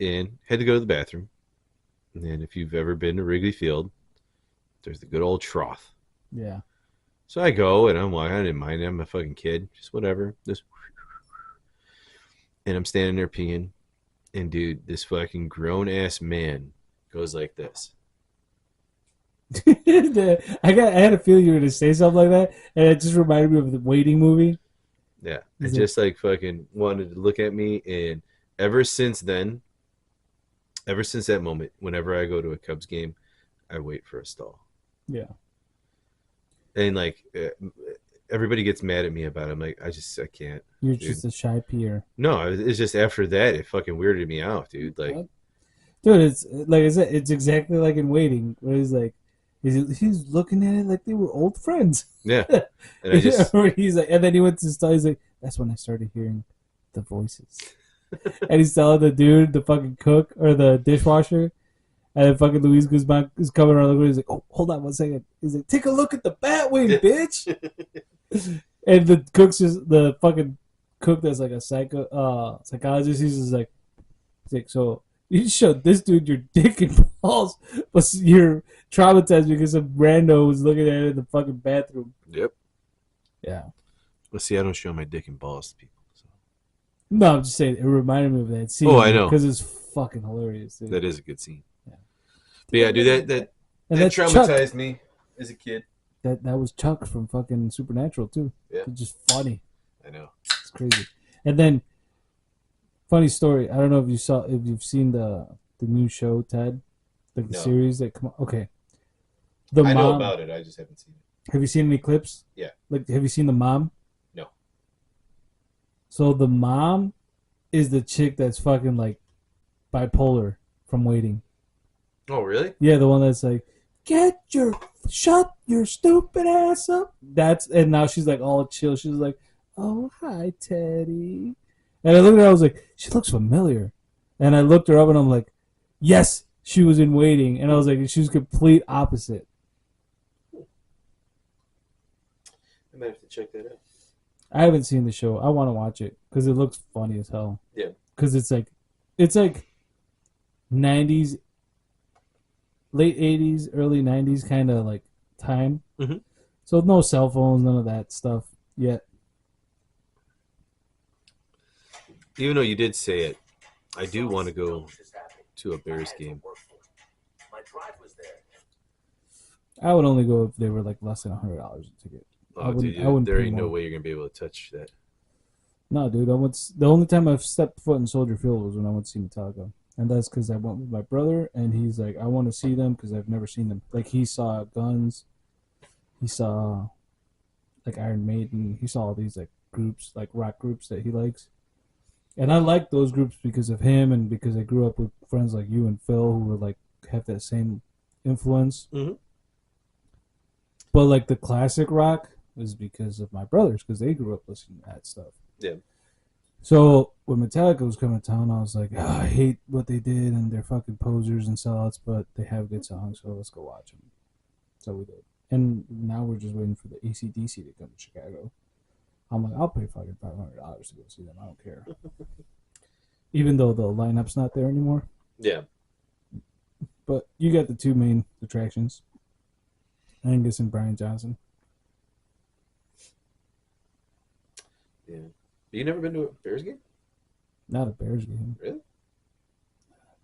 And had to go to the bathroom. And if you've ever been to Wrigley Field, there's the good old trough. Yeah. So I go, and I'm like, I didn't mind it. I'm a fucking kid. Just whatever. And I'm standing there peeing. And, dude, this fucking grown-ass man goes like this. I had a feeling you were going to say something like that, and it just reminded me of the Waiting movie. Yeah. And just, like, fucking wanted to look at me. And ever since then, ever since that moment, whenever I go to a Cubs game, I wait for a stall. Yeah. And, like, everybody gets mad at me about it. I'm like, I can't. You're dude. just a shy peer. No, it's just after that, it fucking weirded me out, dude. Like, what? Dude, it's like I said, it's exactly like in Waiting, where he's like, he's looking at it like they were old friends. Yeah. And I just, he's like, and then he went to stall. He's like, that's when I started hearing the voices. And he's telling the dude, the fucking cook or the dishwasher, and then fucking Luis Guzman is coming around the corner. He's like, oh, hold on one second. He's like, take a look at the bat wing, bitch. And the the fucking cook that's like a psychologist. He's like, so you showed this dude your dick and balls, but you're traumatized because some rando was looking at it in the fucking bathroom. Yep. Yeah. Well, see, I don't show my dick and balls to people. So. No, I'm just saying, it reminded me of that scene. Oh, I know. Because it's fucking hilarious. Dude. That is a good scene. Yeah. But yeah, dude, that traumatized me as a kid. That was Chuck from fucking Supernatural, too. Yeah. It's just funny. I know. It's crazy. And then, funny story, I don't know if you've seen the new show, Ted? Like the series that come on. Okay. I know about it, I just haven't seen it. Have you seen any clips? Yeah. Like, have you seen the mom? No. So the mom is the chick that's fucking like bipolar from Waiting. Oh, really? Yeah, the one that's like, shut your stupid ass up. And now she's like all chill. She's like, oh, hi, Teddy. And I looked at her, I was like, she looks familiar. And I looked her up and I'm like, yes, she was in Waiting. And I was like, she was complete opposite. I might have to check that out. I haven't seen the show. I want to watch it because it looks funny as hell. Yeah. Because it's like 90s, late 80s, early 90s kind of like time. Mm-hmm. So no cell phones, none of that stuff yet. Even though you did say it, I do want to go to a Bears game. I would only go if they were like less than $100 a ticket. I Oh, wouldn't. dude, I wouldn't there pay ain't no more. way you're gonna be able to touch that. No, dude. The only time I've stepped foot in Soldier Field was when I went to see Metallica, and that's because I went with my brother, and he's like, I want to see them because I've never seen them. Like he saw Guns, he saw like Iron Maiden, he saw all these like groups, like rock groups that he likes, and I like those groups because of him and because I grew up with friends like you and Phil who were like have that same influence. Mm-hmm. But like the classic rock is because of my brothers because they grew up listening to that stuff. Yeah. So when Metallica was coming to town, I was like, I hate what they did and they're fucking posers and sellouts, but they have good songs, so let's go watch them. So we did. And now we're just waiting for the ECDC to come to Chicago. I'm like, I'll pay fucking $500 to go see them. I don't care. Even though the lineup's not there anymore. Yeah. But you got the two main attractions. Angus and Brian Johnson. Yeah. You never been to a Bears game? Not a Bears game. Really?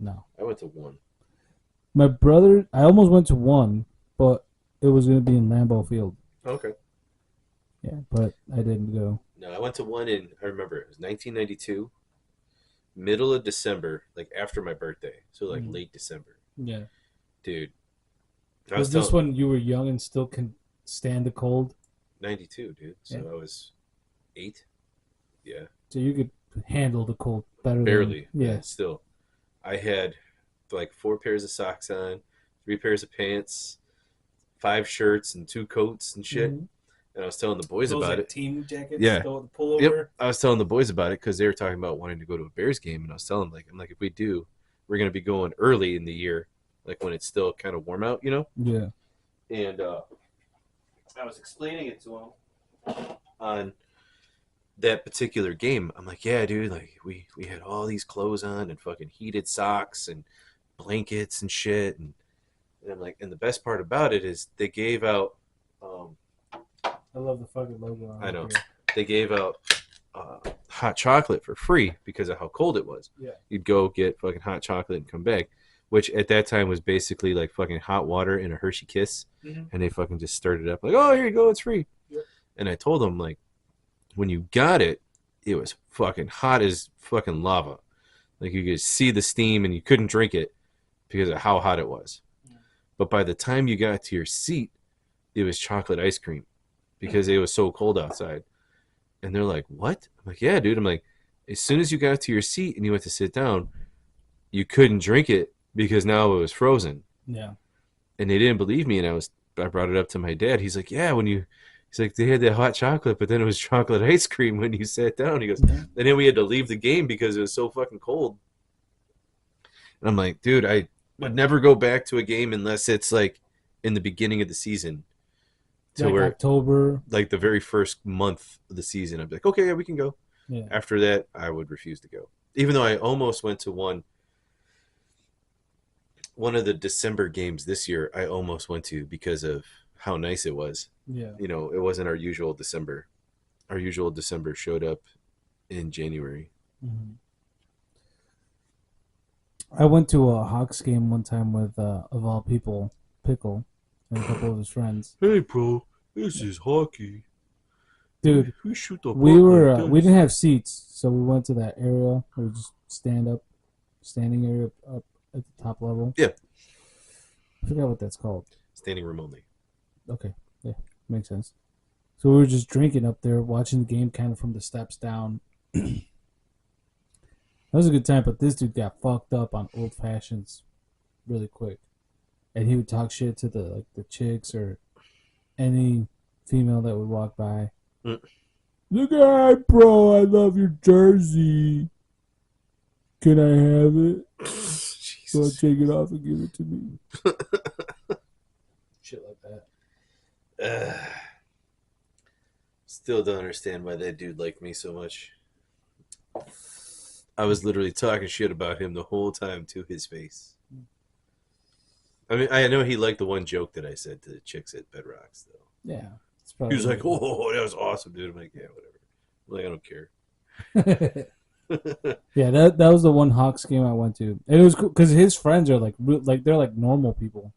No. I went to one. My brother, I almost went to one, but it was going to be in Lambeau Field. Okay. Yeah, but I didn't go. No, I went to one I remember it was 1992, middle of December, like after my birthday. So like late December. Yeah. Dude. Was this when you were young and still can stand the cold? 92, dude. So Yeah. I was 8. Yeah. So you could handle the cold better. Barely. Yeah. Still. I had like 4 pairs of socks on, 3 pairs of pants, 5 shirts and 2 coats and shit. Mhm. And I was telling the boys Those about like it. team jackets. Yeah. The pullover. Yep. I was telling the boys about it because they were talking about wanting to go to a Bears game, and I was telling them I'm like, if we do, we're gonna be going early in the year, like when it's still kind of warm out, you know. Yeah. And I was explaining it to them on that particular game. I'm like, yeah, dude, like we had all these clothes on and fucking heated socks and blankets and shit, and I'm like, and the best part about it is they gave out. I love the fucking logo. I know. They gave out hot chocolate for free because of how cold it was. Yeah. You'd go get fucking hot chocolate and come back, which at that time was basically like fucking hot water in a Hershey Kiss. Mm-hmm. And they fucking just stirred it up like, oh, here you go, it's free. Yep. And I told them, like, when you got it, it was fucking hot as fucking lava. Like you could see the steam and you couldn't drink it because of how hot it was. Yeah. But by the time you got to your seat, it was chocolate ice cream because it was so cold outside. And they're like, what? I'm like, yeah, dude. I'm like, as soon as you got to your seat and you went to sit down, you couldn't drink it because now it was frozen. Yeah. And they didn't believe me. And I brought it up to my dad. He's like, yeah, he's like, they had that hot chocolate, but then it was chocolate ice cream when you sat down. He goes, and then we had to leave the game because it was so fucking cold. And I'm like, dude, I would never go back to a game unless it's like in the beginning of the season. To like October. Like the very first month of the season. I'd be like, okay, yeah, we can go. Yeah. After that, I would refuse to go. Even though I almost went to one of the December games this year, I almost went to because of how nice it was. Yeah. You know, it wasn't our usual December. Our usual December showed up in January. Mm-hmm. I went to a Hawks game one time with, of all people, Pickle and a couple of his friends. Hey, bro, this is hockey. Dude, we shoot the we didn't have seats, so we went to that area where we just standing area up at the top level. Yeah. I forgot what that's called. Standing room only. Okay, yeah, makes sense. So we were just drinking up there, watching the game kind of from the steps down. That was a good time, but this dude got fucked up on old fashions really quick. And he would talk shit to the chicks or any female that would walk by. Look at that, bro, I love your jersey. Can I have it? So I'll take it off and give it to me. Shit like that. Still don't understand why that dude liked me so much. I was literally talking shit about him the whole time to his face. I mean, I know he liked the one joke that I said to the chicks at Bedrocks, though. Yeah. It's He probably was like, "Oh, that was awesome, dude." I'm like, "Yeah, whatever." I'm like, I don't care. Yeah, that was the one Hawks game I went to, and it was cool because his friends are like they're like normal people,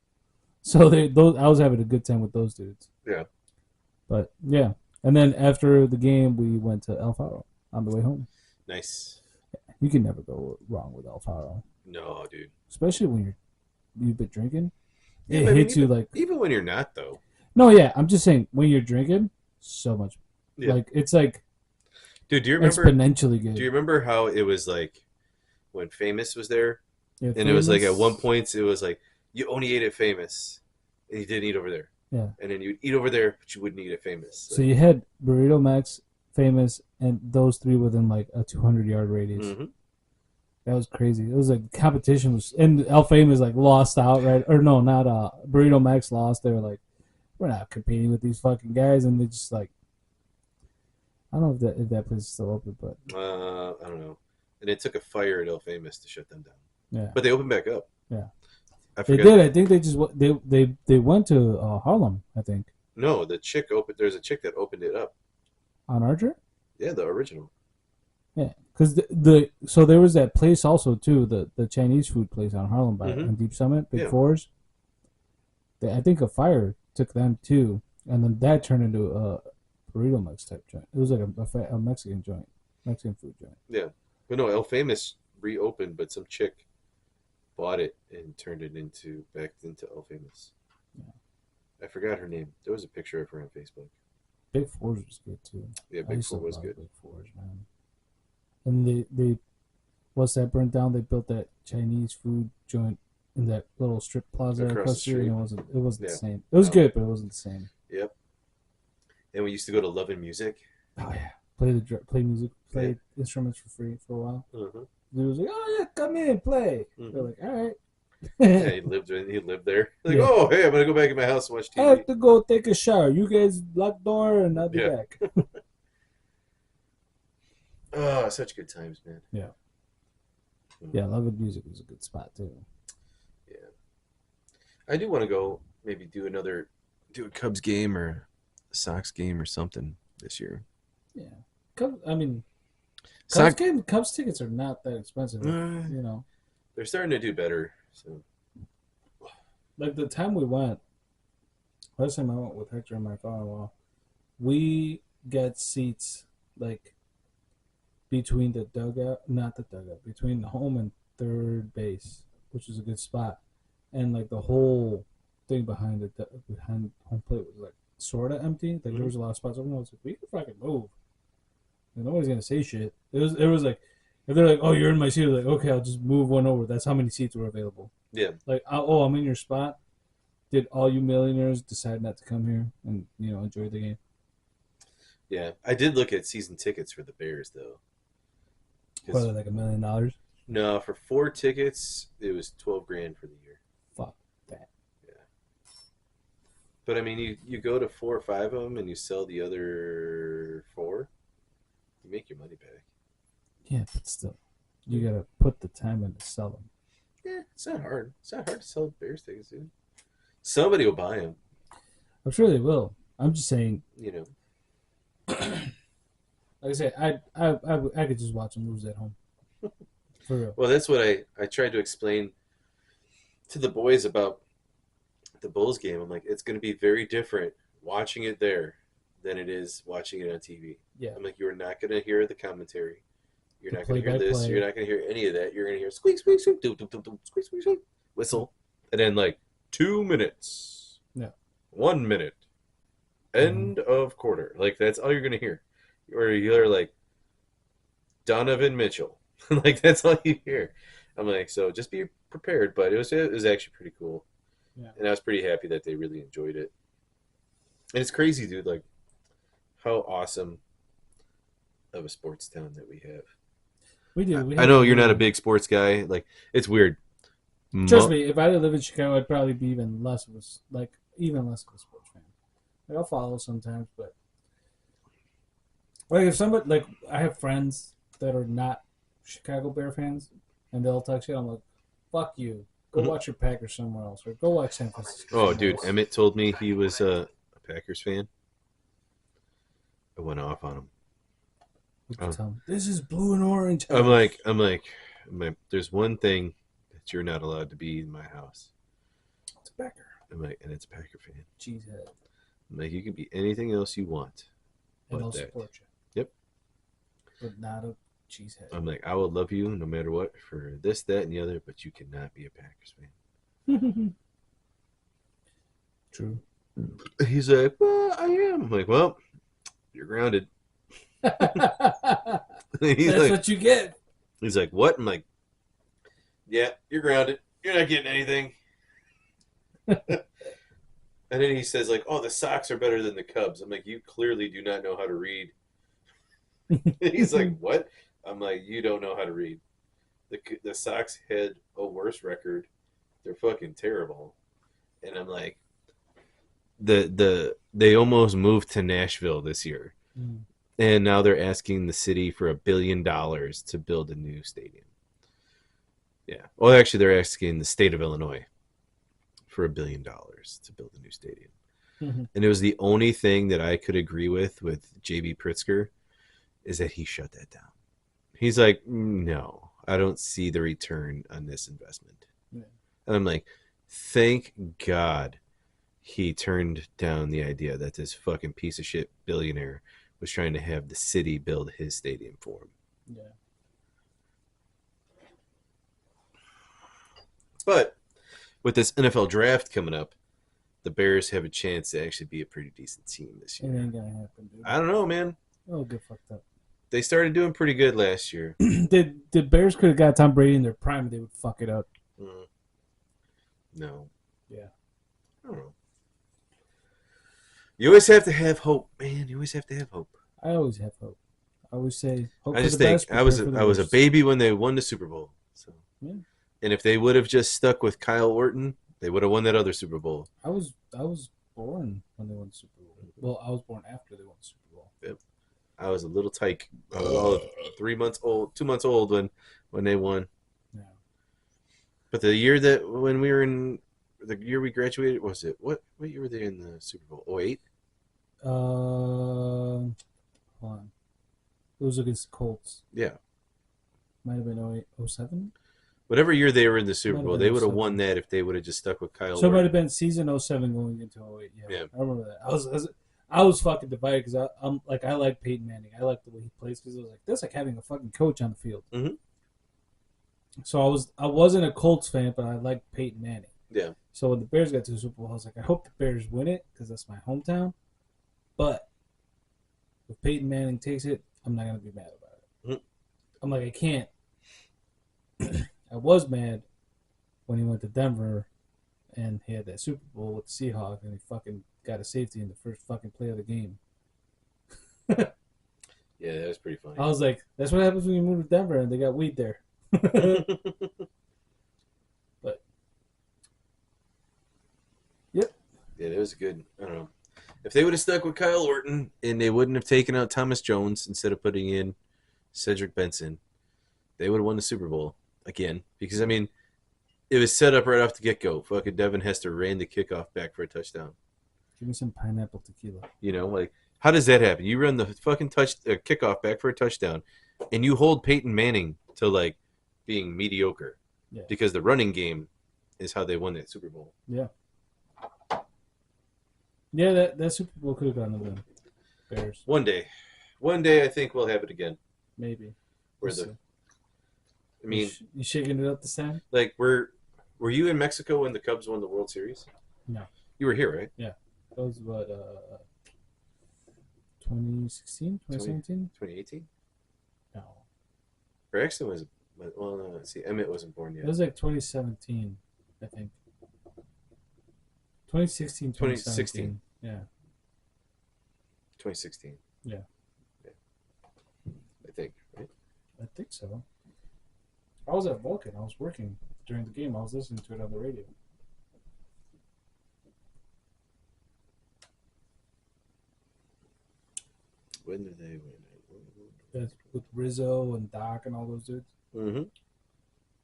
so I was having a good time with those dudes. Yeah. But yeah, and then after the game, we went to El Faro on the way home. Nice. You can never go wrong with El Faro, No, dude. especially when you've been drinking. Yeah, It but I mean, hits you like even when you're not, though. no, yeah. I'm just saying when you're drinking, so much. Yeah. Like it's like Dude, do you remember? exponentially good. Do you remember how it was like when Famous was there? Yeah, And it was like at Famous- one point it was like you only ate at Famous, and you didn't eat over there. Yeah. And then you'd eat over there, but you wouldn't eat at Famous. So you had Burrito Max, Famous, and those three within like a 200-yard radius. Mm-hmm. That was crazy. It was like competition was, and El Famous like lost out, right? Or no, not Burrito Max lost. They were like, we're not competing with these fucking guys, and they just like, I don't know if that place is still open, but I don't know. And it took a fire at El Famous to shut them down. yeah, But they opened back up. Yeah. I they forgot. did. I think they just they went to Harlem. I think No, the chick opened. There's a chick that opened it up. on Archer. Yeah, the original. Yeah, because so there was that place also too, the Chinese food place on Harlem by Mhm. on Deep Summit, Big Yeah. Fours. I think a fire took them too, and then that turned into a burrito mix type joint. It was like a Mexican joint, Mexican food joint. Yeah, but no, El Famous reopened, but some chick bought it and turned it back into El Famous. Yeah. I forgot her name. There was a picture of her on Facebook. Big Fours was good too. Yeah, I Big used to Four was love good. Big Fours, man. And they once that burnt down, they built that Chinese food joint in that little strip plaza Across across the the street. And street. it wasn't Yeah. the same. It was No. good, but it wasn't the same. Yep. And we used to go to Love and Music. Oh yeah, play music, play instruments for free for a while. Uh-huh. Dude was like, "Oh yeah, come in, play." Mhm. They're like, "All right." Yeah, he lived there. Like, Yeah. oh, hey, I'm gonna go back in my house and watch I have TV. to go take a shower. You guys lock door, and I'll be Yeah. back. Oh, such good times, man. Yeah. Yeah, Love and Music was a good spot too. Yeah. I do want to go maybe do a Cubs game or a Sox game or something this year. Yeah, Cubs Sox, Cubs tickets are not that expensive. Uh, You know, they're starting to do better. So like the time we went, last time I went with Hector and my father-in-law, we got seats like between the dugout, not the dugout, between home and third base, which is a good spot, and like the whole thing behind home plate was like sort of empty. Like there was a lot of spots open. I was like, we can fucking move. And nobody's gonna say shit. It was like, if they're like, oh, you're in my seat, I was like, okay, I'll just move one over. That's how many seats were available. yeah, Like, oh, I'm in your spot. Did all you millionaires decide not to come here and enjoy the game? yeah. I did look at season tickets for the Bears though. 'Cause- Probably like $1 million. No, for 4 tickets, it was $12,000 for the year. Fuck that. But I mean, you go to 4 or 5 of them and you sell the other 4, you make your money back. Yeah, but still, you gotta put the time in to sell them. Yeah, it's not hard. It's not hard to sell Bears tickets, dude. Somebody will buy them. I'm sure they will. I'm just saying. You know. Like I said, I could just watch them lose at home. For real. Well, that's what I tried to explain to the boys about the Bulls game. I'm like, it's going to be very different watching it there than it is watching it on TV. Yeah. I'm like, you're not going to hear the commentary. You're The not going to hear this. play-by-play. You're not going to hear any of that. You're going to hear squeak, squeak, squeak, doop, doop, doop, doop, squeak, squeak, squeak, whistle, and then like 2 minutes. Yeah. 1 minute. End of quarter. Like that's all you're going to hear. Or you hear like Donovan Mitchell. Like that's all you hear. I'm like, so just be prepared. But it was actually pretty cool. Yeah. And I was pretty happy that they really enjoyed it. And it's crazy, dude, like how awesome of a sports town that we have. We do. I know you're not a big sports guy. Like it's weird. Trust me, if I didn't live in Chicago, I'd probably be even less of a sports fan. Like, I'll follow sometimes, but like if somebody like I have friends that are not Chicago Bear fans, and they'll talk shit. I'm like, fuck you. Go Mhm. watch your Packers somewhere else, or go watch San Francisco. Oh, somewhere dude, else. Emmett told me he was a Packers fan. I went off on him. We can tell him, this is blue and orange. I'm like, there's one thing that you're not allowed to be in my house. It's a Packer. I'm like, and it's a Packer fan. Cheesehead. I'm like, you can be anything else you want. And but I'll that. support you. Yep. But not a cheesehead. I'm like, I will love you no matter what for this, that, and the other, but you cannot be a Packers fan. True. He's like, well, I am. I'm like, well, you're grounded. That's like, what you get. He's like, what? I'm like, yeah, you're grounded. You're not getting anything. And then he says, like, oh, the Sox are better than the Cubs. I'm like, you clearly do not know how to read. He's like, what? I'm like, you don't know how to read. The Sox had a worse record. They're fucking terrible. And I'm like, they almost moved to Nashville this year. Mm. And now they're asking the city for $1 billion to build a new stadium. Yeah. Well, actually, they're asking the state of Illinois for $1 billion to build a new stadium. Mm-hmm. And it was the only thing that I could agree with J.B. Pritzker is that he shut that down. He's like, no, I don't see the return on this investment. Yeah. And I'm like, thank God he turned down the idea that this fucking piece of shit billionaire was trying to have the city build his stadium for him. Yeah. But with this NFL draft coming up, the Bears have a chance to actually be a pretty decent team this It year. ain't gonna happen, dude. I don't know, man. Oh, get fucked up. They started doing pretty good last year. The Bears could have got Tom Brady in their prime, they would fuck it up. No. Yeah. I don't know. You always have to have hope, man. You always have to have hope. I always have hope. I always say hope I for just the think best. I was prepare for the I was a worst. baby when they won the Super Bowl. So, Yeah. and if they would have just stuck with Kyle Orton, they would have won that other Super Bowl. I was born when they won the Super Bowl. Well, I was born after they won the Super Bowl. Yep. I was a little tyke. I was all 2 months old when they won. Yeah. But the year that when we were in the year we graduated, was it what year were they in the Super Bowl? 08? Hold on. It was against the Colts. Yeah. Might have been 08, 07? Whatever year they were in the Super Might have Bowl, been they would have 07. won that if they would have just stuck with Kyle So it might Orton. have been season 07 going into 08. Yeah. Yeah. I remember that. I was fucking divided because I'm like, I like Peyton Manning. I like the way he plays because it was like, that's like having a fucking coach on the field. Mhm. So I wasn't a Colts fan, but I liked Peyton Manning. Yeah. So when the Bears got to the Super Bowl, I was like, I hope the Bears win it because that's my hometown. But if Peyton Manning takes it, I'm not going to be mad about it. Mhm. I'm like, I can't. I was mad when he went to Denver and he had that Super Bowl with the Seahawks and he fucking got a safety in the first fucking play of the game. Yeah, that was pretty funny. I was like, that's what happens when you move to Denver and they got weed there. But yep. Yeah, that was good. I don't know. If they would have stuck with Kyle Orton and they wouldn't have taken out Thomas Jones instead of putting in Cedric Benson, they would have won the Super Bowl again. Because, I mean, it was set up right off the get-go. Fucking Devin Hester ran the kickoff back for a touchdown. Give me some pineapple tequila. You know, like, how does that happen? You run the fucking kickoff back for a touchdown, and you hold Peyton Manning to, like, being mediocre. Yeah. Because the running game is how they won that Super Bowl. Yeah. Yeah, that Super Bowl could have gone to the Bears. One day, I think we'll have it again. Maybe. Where We'll the, see. I mean, You shaking it up this time? like, were you in Mexico when the Cubs won the World Series? No. You were here, right? That was what, 2016? 2017? 2018? No. Or actually, was well, no, let's see, Emmett wasn't born It yet. was like 2017, I think. 2016, 2016. Yeah. 2016. Yeah. I think, right? I think so. I was at Vulcan. I was working during the game. I was listening to it on the radio. When did they win? That's with Rizzo and Doc and all those dudes. Mm-hmm.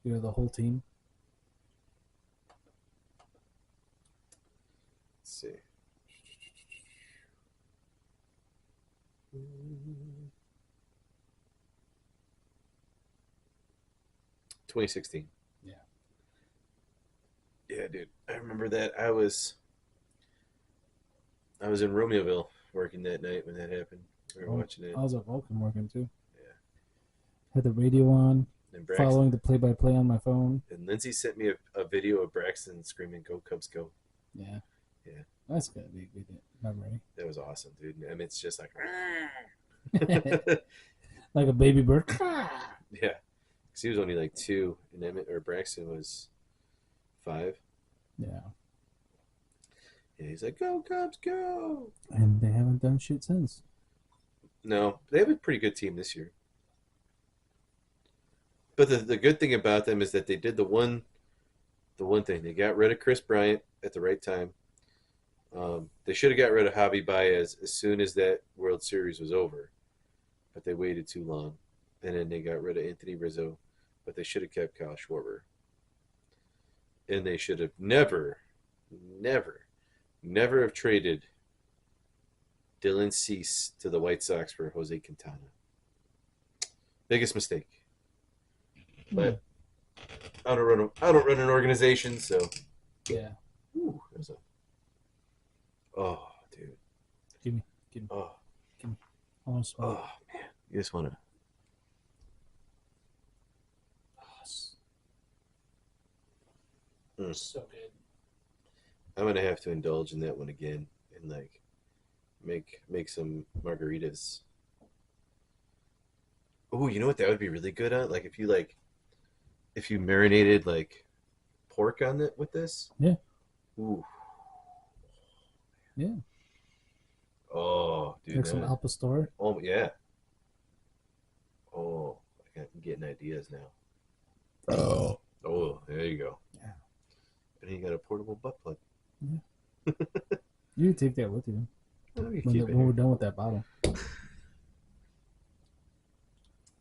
You know, the whole team. Let's see. 2016. Yeah. Yeah, dude. I remember that. I was in Romeoville working that night when that happened. We were watching it. I was at Vulcan working too. Yeah. Had the radio on, And Braxton, following the play-by-play on my phone. and Lindsay sent me a video of Braxton screaming, "Go Cubs, go!" Yeah. Yeah. That's gonna be a good memory. That was awesome, dude. I mean, it's just like, Like a baby bird. yeah, because he was only like 2, and Emmett or Braxton was 5. Yeah. Yeah, he's like, "Go Cubs, go!" And they haven't done shit since. No, they have a pretty good team this year. But the good thing about them is that they did the one thing. They got rid of Chris Bryant at the right time. They should have got rid of Javi Baez as soon as that World Series was over, but they waited too long. And then they got rid of Anthony Rizzo, but they should have kept Kyle Schwarber. And they should have never have traded Dylan Cease to the White Sox for Jose Quintana. Biggest mistake. But I don't run an organization, so Yeah. ooh, there's a oh, dude. Give me. Oh, I want to smoke. oh man. You just wanna So good. I'm gonna have to indulge in that one again and like make some margaritas. Oh, you know what that would be really good on? Like if you marinated like pork on it with this. Yeah. Ooh. Yeah. Oh, dude. Like some Al Pastor. Oh yeah. Oh, I'm getting ideas now. Oh, there you go. Yeah. And then you got a portable butt plug. Yeah. You take that with you Oh, you when, keep it when we're here. done with that bottle.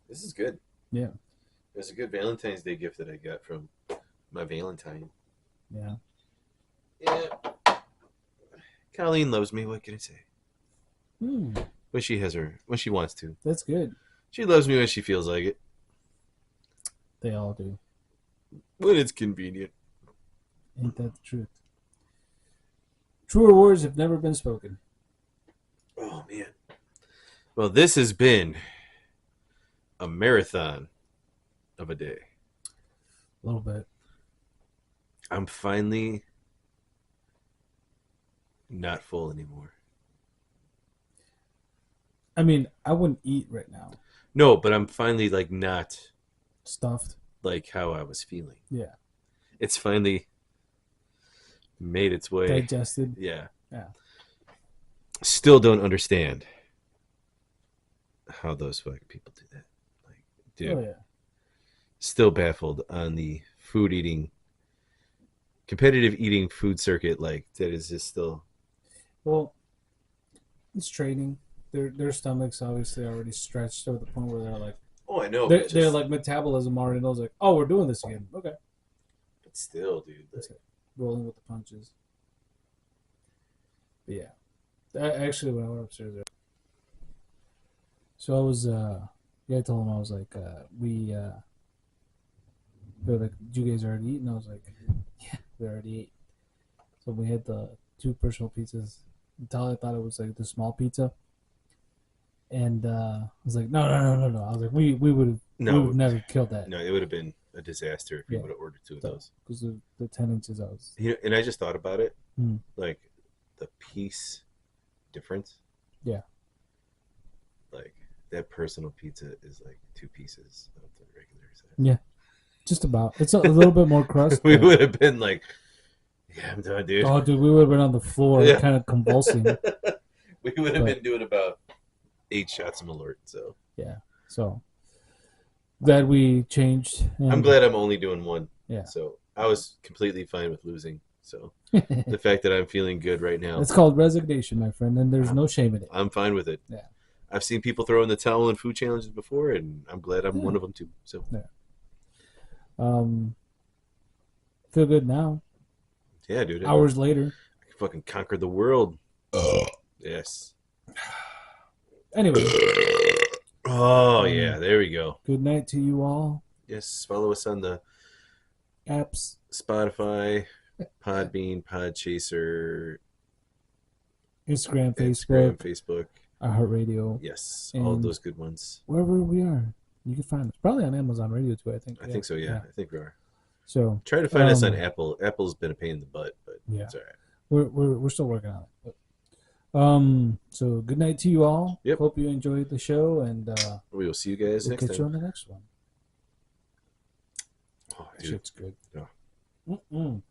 This is good. Yeah. It was a good Valentine's Day gift that I got from my Valentine. Yeah. Yeah. Colleen loves me. What can I say? When she wants to. That's good. She loves me when she feels like it. They all do. When it's convenient. Ain't that the truth? Truer words have never been spoken. Oh, man. Well, this has been a marathon of a day. A little bit. I'm finally not full anymore. I mean, I wouldn't eat right now. No, but I'm finally like not Stuffed. like how I was feeling. Yeah. It's finally made its way. Digested. Yeah. Yeah. Still don't understand how those fucking people do that. Like, dude, Oh, yeah. still baffled on the competitive eating food circuit. Like, that is just still. Well, it's training. Their stomachs obviously already stretched to the point where they're like, Oh, I know. they're like metabolism already knows like, oh, we're doing this again. Okay. But still, dude. Like, That's it. Rolling with the punches. But yeah. Actually, when I went upstairs there. So I was, I told him, I was like, they're like, did you guys already eat? And I was like, yeah, we already ate. So we had the 2 personal pizzas. Until I thought it was like the small pizza. And I was like, no. I was like, we would have never killed that. no, it would have been a disaster if we Yeah. would have ordered 2 of those. Because the 10 inches I was. You know, and I just thought about it. Hmm. Like, the piece difference. Yeah. Like, that personal pizza is like 2 pieces of the regular size. Yeah. Just about. It's a little bit more crust. We but- would have been like, yeah, I'm done, dude. Oh, dude, we would have been on the floor, Yeah. kind of convulsing. We would have But- been doing about 8 shots of Malort. So Yeah. So glad we changed. And, I'm glad I'm only doing 1. Yeah. So I was completely fine with losing. So the fact that I'm feeling good right now, It's called resignation, my friend, and there's no shame in it. I'm fine with it. Yeah. I've seen people throw in the towel in food challenges before, and I'm glad I'm Yeah. one of them too. So Feel good now. yeah, dude. Hours later. I can fucking conquer the world. Yes. Anyway, Oh yeah, there we go. good night to you all. Yes, follow us on the apps. Spotify, Podbean, Podchaser, Instagram, Instagram, Facebook, Facebook. iHeartRadio. Yes, all And those good ones. wherever we are, you can find us. Probably on Amazon Radio too, I think. I think so, yeah. I think we are. So Try to find us on Apple. Apple's been a pain in the butt, but it's all right. We're still working on it. So good night to you all. Yep. Hope you enjoyed the show, and we will see you guys we'll next catch you time. on the next one. Oh, That shit's good. Yeah. Mm-mm.